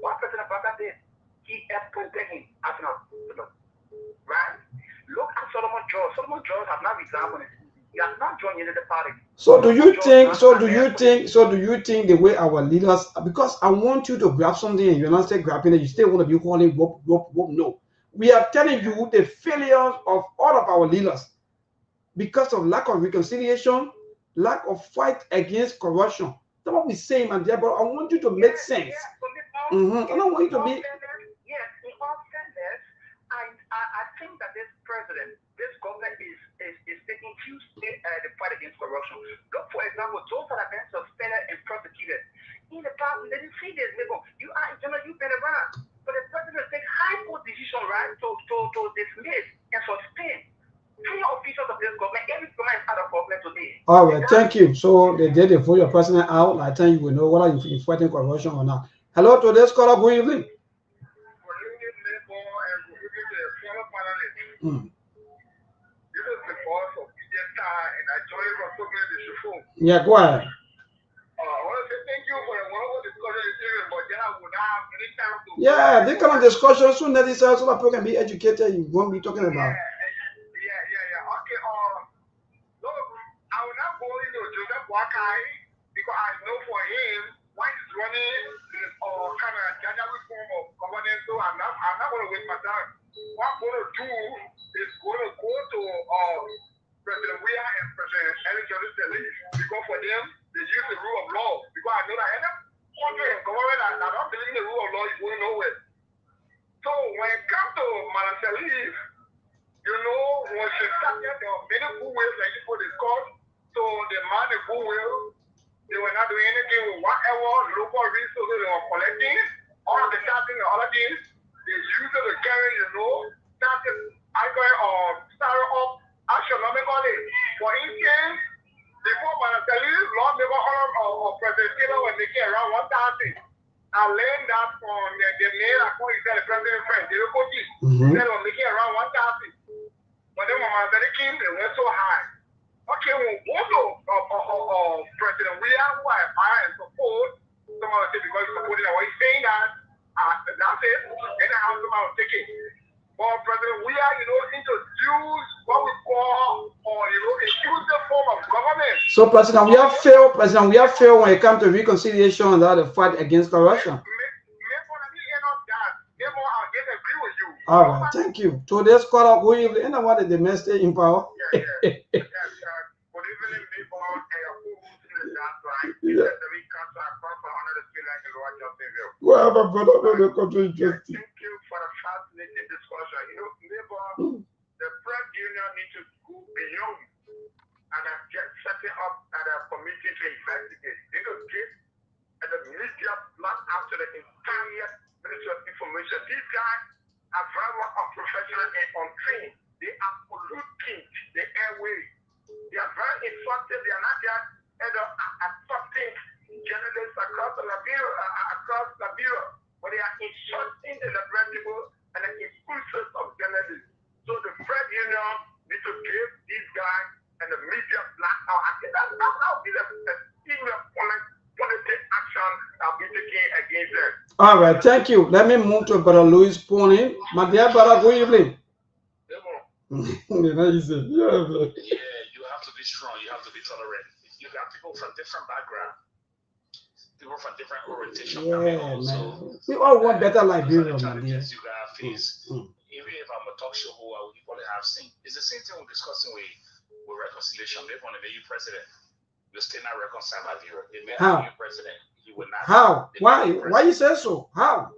What President Obama did, he appointed him as an ambassador, right? Look at Solomon George. Solomon George has not resigned from it. He has not joined any of the party. So do you think the way our leaders, because I want you to grab something and you're not still grabbing it, you still want to be calling whoop. No. We are telling you the failures of all of our leaders because of lack of reconciliation, lack of fight against corruption. That's what we're saying, my dear, but I want you to make sense. I don't want you to be. Yes, in all fairness, I think that this president, this government is taking huge steps the fight against corruption. Look, for example, those that have been suspended and prosecuted. In the past, they didn't see this. You are in general, you've been around. But the president take high court decision, right, to dismiss and suspend higher officials of this government. Every government is out of government today. All right, thank you. So they did it for your president out. I think you will know whether you're fighting corruption or not. Hello to this caller. Good evening. Yeah, go ahead. I want to say thank you for the wonderful discussion, but then I would not have any time to. Yeah, this kind of discussion soon that is so that people can be educated. You won't be talking about. Yeah. Okay. Look, I will not go into Joseph Wakai because I know for him why he's running kind of January form of governance. So I'm not going to waste my time. What I'm going to do is going to go to President Weah and President Ellen Johnson Sirleaf because for them they use the rule of law. Because I know that any country and government that don't believe in the rule of law is going nowhere. So when it comes to Madam Sirleaf, you know, when she started, there were many good ways that people discussed. So the man the good will, they were not doing anything with whatever local resources they were collecting. All of the taxing and other things, they used it to carry, you know, started up astronomically. For instance, before Madam Sirleaf, Lord Neighborhood of President Taylor was making around 1,000. I learned that from the mail account is the president friend, the Rokoti. They were making around 1,000. But then when Madam Sirleaf came, they went so high. Okay, when also President Weah, who I admire and support, someone will say because he's supporting that, he's saying that, that's it, anyhow, someone will take it. But President Weah, you know, introduce what we call, inclusive form of government. So, President, we have failed when it comes to reconciliation and the fight against corruption. All right, thank you. Today's caller, good evening. Anyone that the message in power? Good evening, people, and your full right. Well, my brother, the country just. Thank you for the fascinating discussion. You know, neighbor, the press union needs to go beyond and just setting up a committee to investigate. They don't give the media blood out to the entire Ministry of Information. These guys are very unprofessional and untrained. They are polluting the airways. They are very instructive. They are not just attracting journalists across Liberia, but they are insulting the reputable and the exclusive of journalists. So the press union need to give these guys and the media black out. I think that will be the senior politic action that will be taken against them. All right, thank you. Let me move to Brother Louis Pony. My dear brother, good evening. You have to be strong. You have to be tolerant. You got people from different backgrounds, people from different orientation. Yeah, man. We all want better Liberia, man. Challenges you gotta face. Even if I'm a talk show who I would probably have seen. It's the same thing we're discussing with reconciliation. Maybe when the new president, you still not reconcile Liberia. They made a new president. He would not. How? Why? Why you say so? How?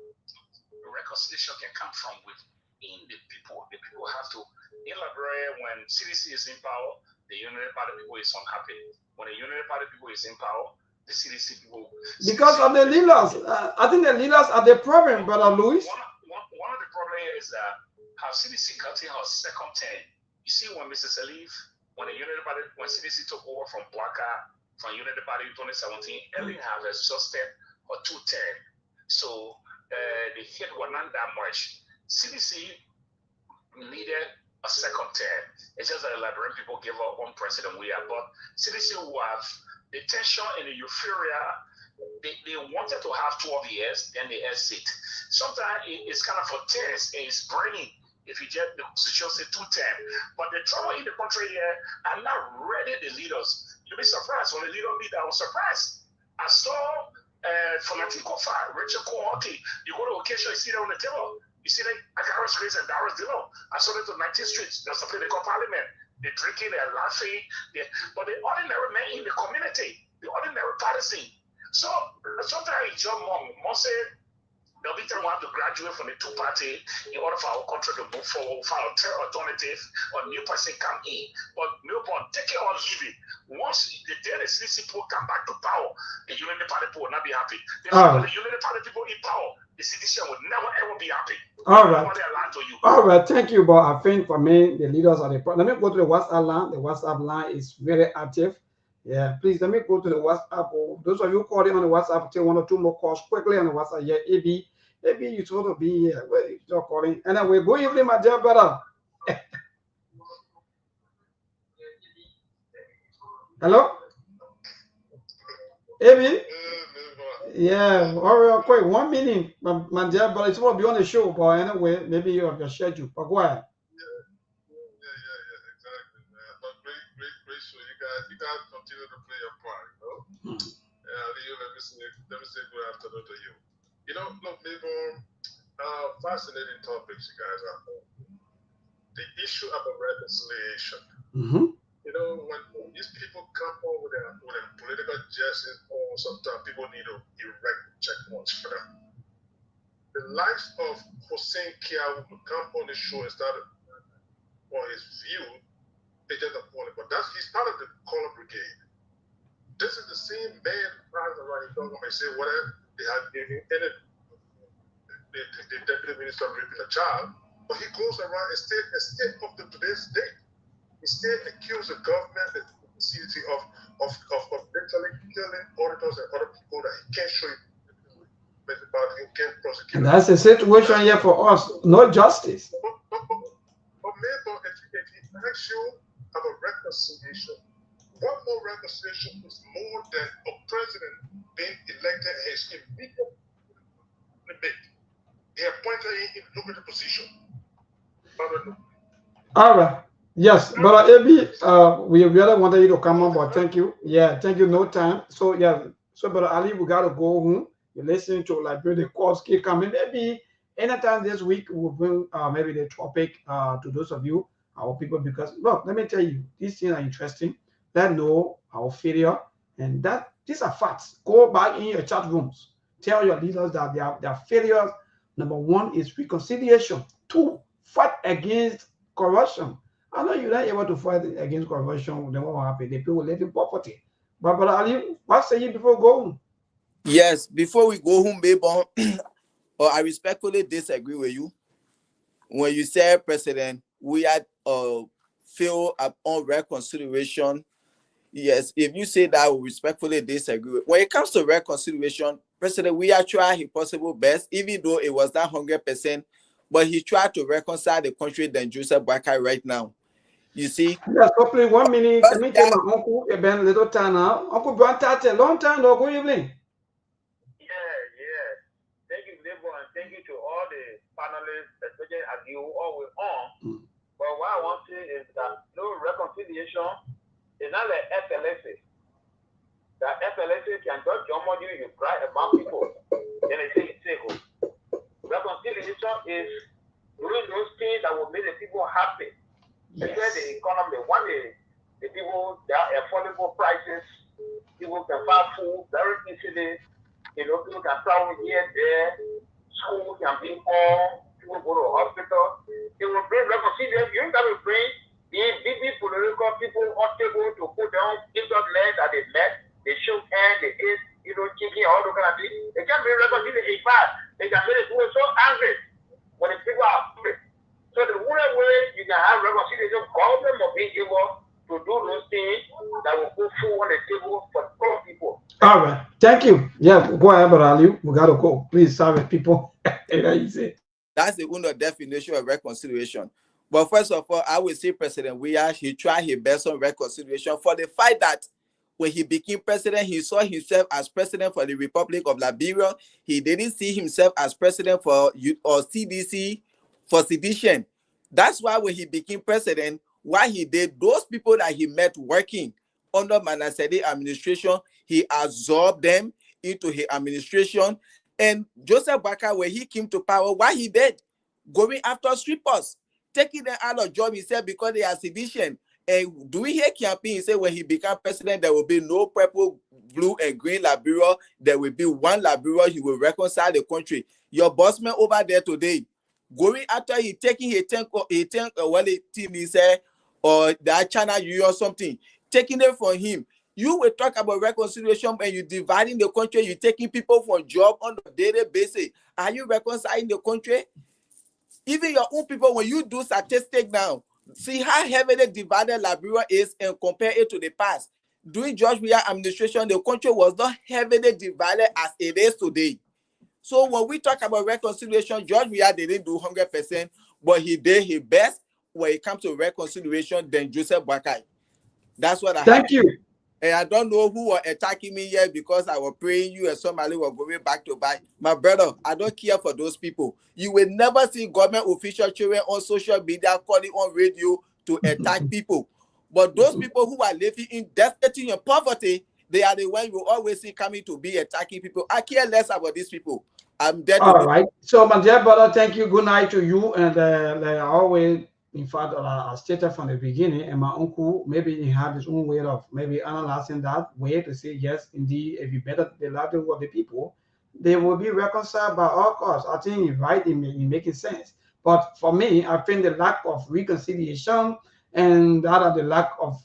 Reconciliation can come from within the people. The people have to. In Liberia, when CDC is in power, the United Party people is unhappy. When the United Party people is in power, the CDC people. Because of the leaders. I think the leaders are the problem, Brother Louis. One of the problems is that how CDC got in her second term. You see, when Mrs. Sirleaf, when CDC took over from Blaka, from United Party in 2017, Ellen have exhausted her 2 terms. So the hit was not that much. CDC needed a second term. It's just that Liberian people gave up one president we have, but CDC who have the tension and the euphoria, they wanted to have 12 years, then they exit. Sometimes it's kind of a test, it's burning if you get the constitution say 2 term. But the trouble in the country here are not ready, the leaders. You'll be surprised. When the leader I was surprised. I saw Fanatico Fire, Richard Cohorty. You go to occasion, you see that on the table. You see like Agaris Grace and Darius Dillon. I saw them to 19th Street. There's something they call parliament. They're drinking, they're laughing. But the ordinary man in the community, the ordinary partisan. So sometimes it's your mom say there'll be time we have to graduate from the 2-party in order for our country to move forward, for our alternative or new person come in. But Melbourne, take it or leave it. Once the day the CDC people come back to power, the Unity Party people will not be happy. The Unity Party people in power, the CDC will never ever be happy. All right. All right, thank you. But I think for me, the leaders are the problem. Let me go to the WhatsApp line. The WhatsApp line is very active. Yeah, please let me go to the WhatsApp. Those of you calling on the WhatsApp, take 1 or 2 more calls quickly on the WhatsApp. Yeah, AB, you supposed to be here. Where you're calling? And then we're going evening, my dear brother. Hello, AB. Yeah, all right, quick 1 minute, my dear brother. It's supposed to be on the show, but anyway, maybe you have your schedule. But go ahead. You guys continue to play your part, you know. Let me say good afternoon to you. You know, look, Mayborn, fascinating topics you guys are on. The issue of the reconciliation. You know, when these people come on with a political justice, or sometimes people need to erect checkpoints for them. The likes of Hussein Kia who come on the show and started on his view. Just appointed, but he's part of the color brigade. This is the same man who drives around and talking about say whatever they had given the deputy minister raping a child, but he goes around and stay up to today's date. He still accuses the government, the CDC of literally killing auditors and other people that he can't show you about, he can't prosecute. And that's the situation here for us. No justice. But maybe if he asks you about reconciliation, what more reconciliation is more than a president being elected and his immediate debate? He appointed him in lucrative position. All right. Yes, but AB, we really wanted you to come on, but thank you. Yeah, thank you. No time. So yeah, so Brother Ali, we gotta go home. You're listening to like the calls keep coming. Maybe anytime this week we'll bring maybe the topic to those of you, our people, because look, let me tell you, these things are interesting. Let know our failure, and that these are facts. Go back in your chat rooms. Tell your leaders that their failures. Number 1 is reconciliation. 2, fight against corruption. I know you're not able to fight against corruption. Then what will happen? The people will live in poverty. But Ali, what say you before going? Yes, before we go home, Mayborn, I respectfully disagree with you. When you say, President, we had failed on reconciliation. Yes, if you say that, I will respectfully disagree with. When it comes to reconciliation, President, we are trying his possible best, even though it was not 100%, but he tried to reconcile the country than Joseph Boakai right now. You see? Yes, hopefully 1 minute. Let me tell my uncle, a been little time now. Uncle Brantate, long time, no, good evening. Thank you, Labor, and thank you to all the panelists, especially as you always on. But what I want to say is that no reconciliation is not like FLSA. That FLSA can touch your money, you cry about people, then they say it's safe. Reconciliation is doing those things that will make the people happy. Especially the economy. One is the people, there are affordable prices, people can buy food very easily. You know, people can travel here, there, school can be on, people go to the hospital. It will bring reconciliation. You have to bring the big political people on table to put down interest men that they met, they shook hands, they ate, you know, chicken, all those kind of things. They can bring reconciliation. In fact, they can make the people so angry when the people are angry. So the only way you can have reconciliation, government must be able to do those things that will put food on the table for all people. All right. Thank you. Yeah, go ahead, Brother Ali. We gotta go. Please serve people. That's the own definition of reconciliation. But first of all, I will say President Weah, he tried his best on reconciliation for the fact that when he became president, he saw himself as president for the Republic of Liberia. He didn't see himself as president for or CDC for sedition. That's why when he became president, what he did, those people that he met working under Manasede administration, he absorbed them into his administration. And Joseph Boakai, when he came to power, what he did, going after strippers, taking them out of job, he said, because they are sedition. And doing here campaign, he said when he became president, there will be no purple, blue, and green Liberia. There will be one Liberia. He will reconcile the country. Your bossman over there today, going after he taking a tank team, he said, or that China you or something, taking it from him. You will talk about reconciliation when you're dividing the country, you're taking people from job on a daily basis. Are you reconciling the country? Even your own people, when you do statistics now, see how heavily divided Liberia is and compare it to the past. During George Weah administration, the country was not heavily divided as it is today. So when we talk about reconciliation, George Weah didn't do 100%, but he did his best when it comes to reconciliation than Joseph Boakai. That's what I Thank you. And I don't know who were attacking me here because I was praying you and somebody were going back to back. My brother, I don't care for those people. You will never see government official children on social media calling on radio to attack people. But those people who are living in destitute and poverty, they are the ones you always see coming to be attacking people. I care less about these people. I'm dead. All right. So, my dear brother, thank you. Good night to you. And like I always, in fact, I stated from the beginning, and my uncle, maybe he had his own way of maybe analyzing that way to say, yes, indeed, if you better the livelihood of the people, they will be reconciled by all costs. I think he's right in making sense. But for me, I think the lack of reconciliation and that of the lack of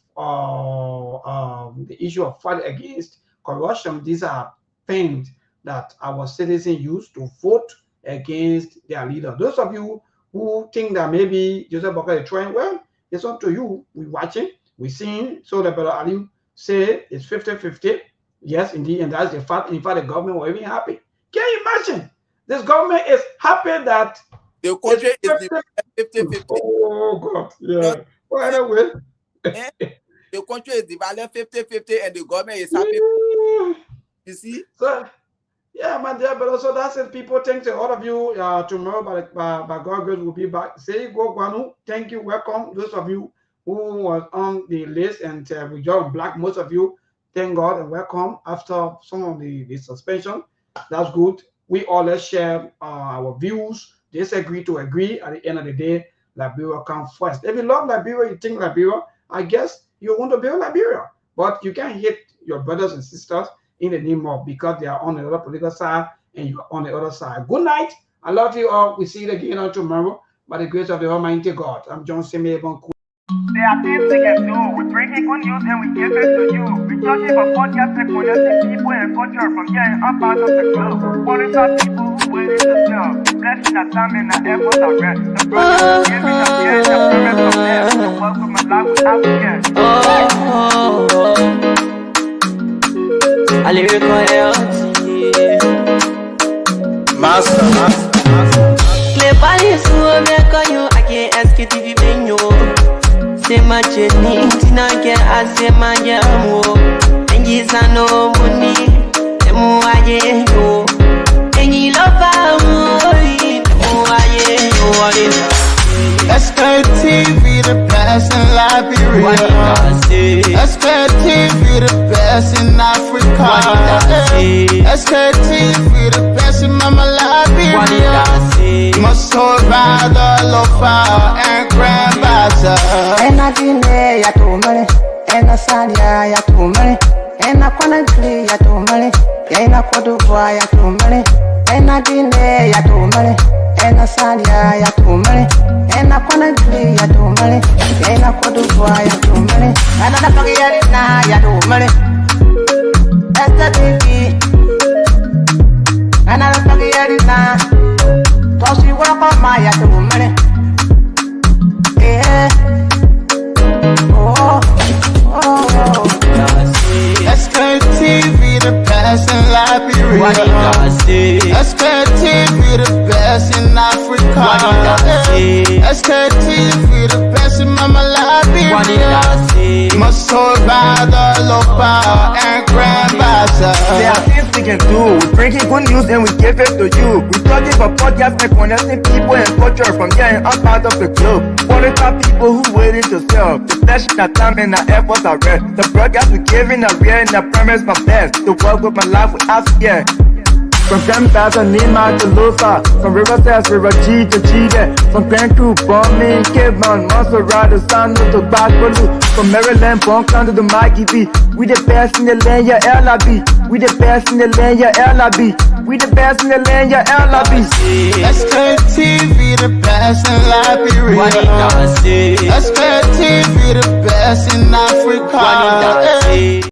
the issue of fight against corruption, these are things that our citizens use to vote against their leader. Those of you who think that maybe Joseph Boakai is trying, well, it's up to you. We're watching, we're seeing. So the brother Ali say it's 50-50. Yes, indeed, and that's the fact. In fact, the government was even happy. Can you imagine? This government is happy that the country is 50-50. Oh God, yeah. Well, anyway, the country is divided 50-50, and the government is happy. You see? So, yeah, my dear, but also that's it. People, thanks to all of you. Tomorrow, by God grace, we'll be back. Say go, Guanu. Thank you. Welcome. Those of you who was on the list and we joined black, most of you, thank God and welcome after some of the suspension. That's good. We all let's share our views. Disagree to agree. At the end of the day, Liberia comes first. If you love Liberia, you think Liberia, I guess you want to build Liberia. But you can't hate your brothers and sisters in the name of because they are on the other political side and you're on the other side. Good night. I love you all. We see you again on tomorrow by the grace of the Almighty God. I'm John Simebon. There are things we can do. We bring in good news and we give it to you. We talking about podcast and connecting people and culture from here and up out of the globe. Qualified people who willing to serve. Blessing that time and the effort are rest. The brothers giving us here and the parents of them. So welcome alive with Africans. I lyrical Master. Play Paris, I can't Sktv-Lib. Say my journey, Tina get I say my jamo. And yes, I know money. And you love Sktv, the best in Liberia. Sktv, the best in Africa. Sktv, the best in Mama Liberia. Must hold by the lofa and grandbaza. And I didn't ya to money, and I said ya to money, and I couldn't play ya to money, and I could do ya to money, and I didn't ya to money, and I said ya to money, and I couldn't play ya to money, and I could do ya to money, and I don't get it now ya to money. That's the baby, and I don't get it now. Cause you walk on my ya to money. Yeah. Sktv, the best in can do. We bringing good news and we give it to you. We talking about podcasts and connecting people and culture from here and out of the globe. Qualified people who waiting to sell. The flesh, the time and the efforts are red. The broadcast we giving a real and I promise my best. To work with my life without fear. From Grandpa's and Nima to Lufa, from River Test, River G to Chile, from Grand Crew, Bombing, Kidman, Montserrat, San to Backbolu, from Maryland, Bonk to the Mikey B. We the best in the land, yeah, LIB. We the best in the land, yeah, LIB. We the best in the land, yeah, LIB. Sktv, the best in Liberia. Sktv, the best in Africa.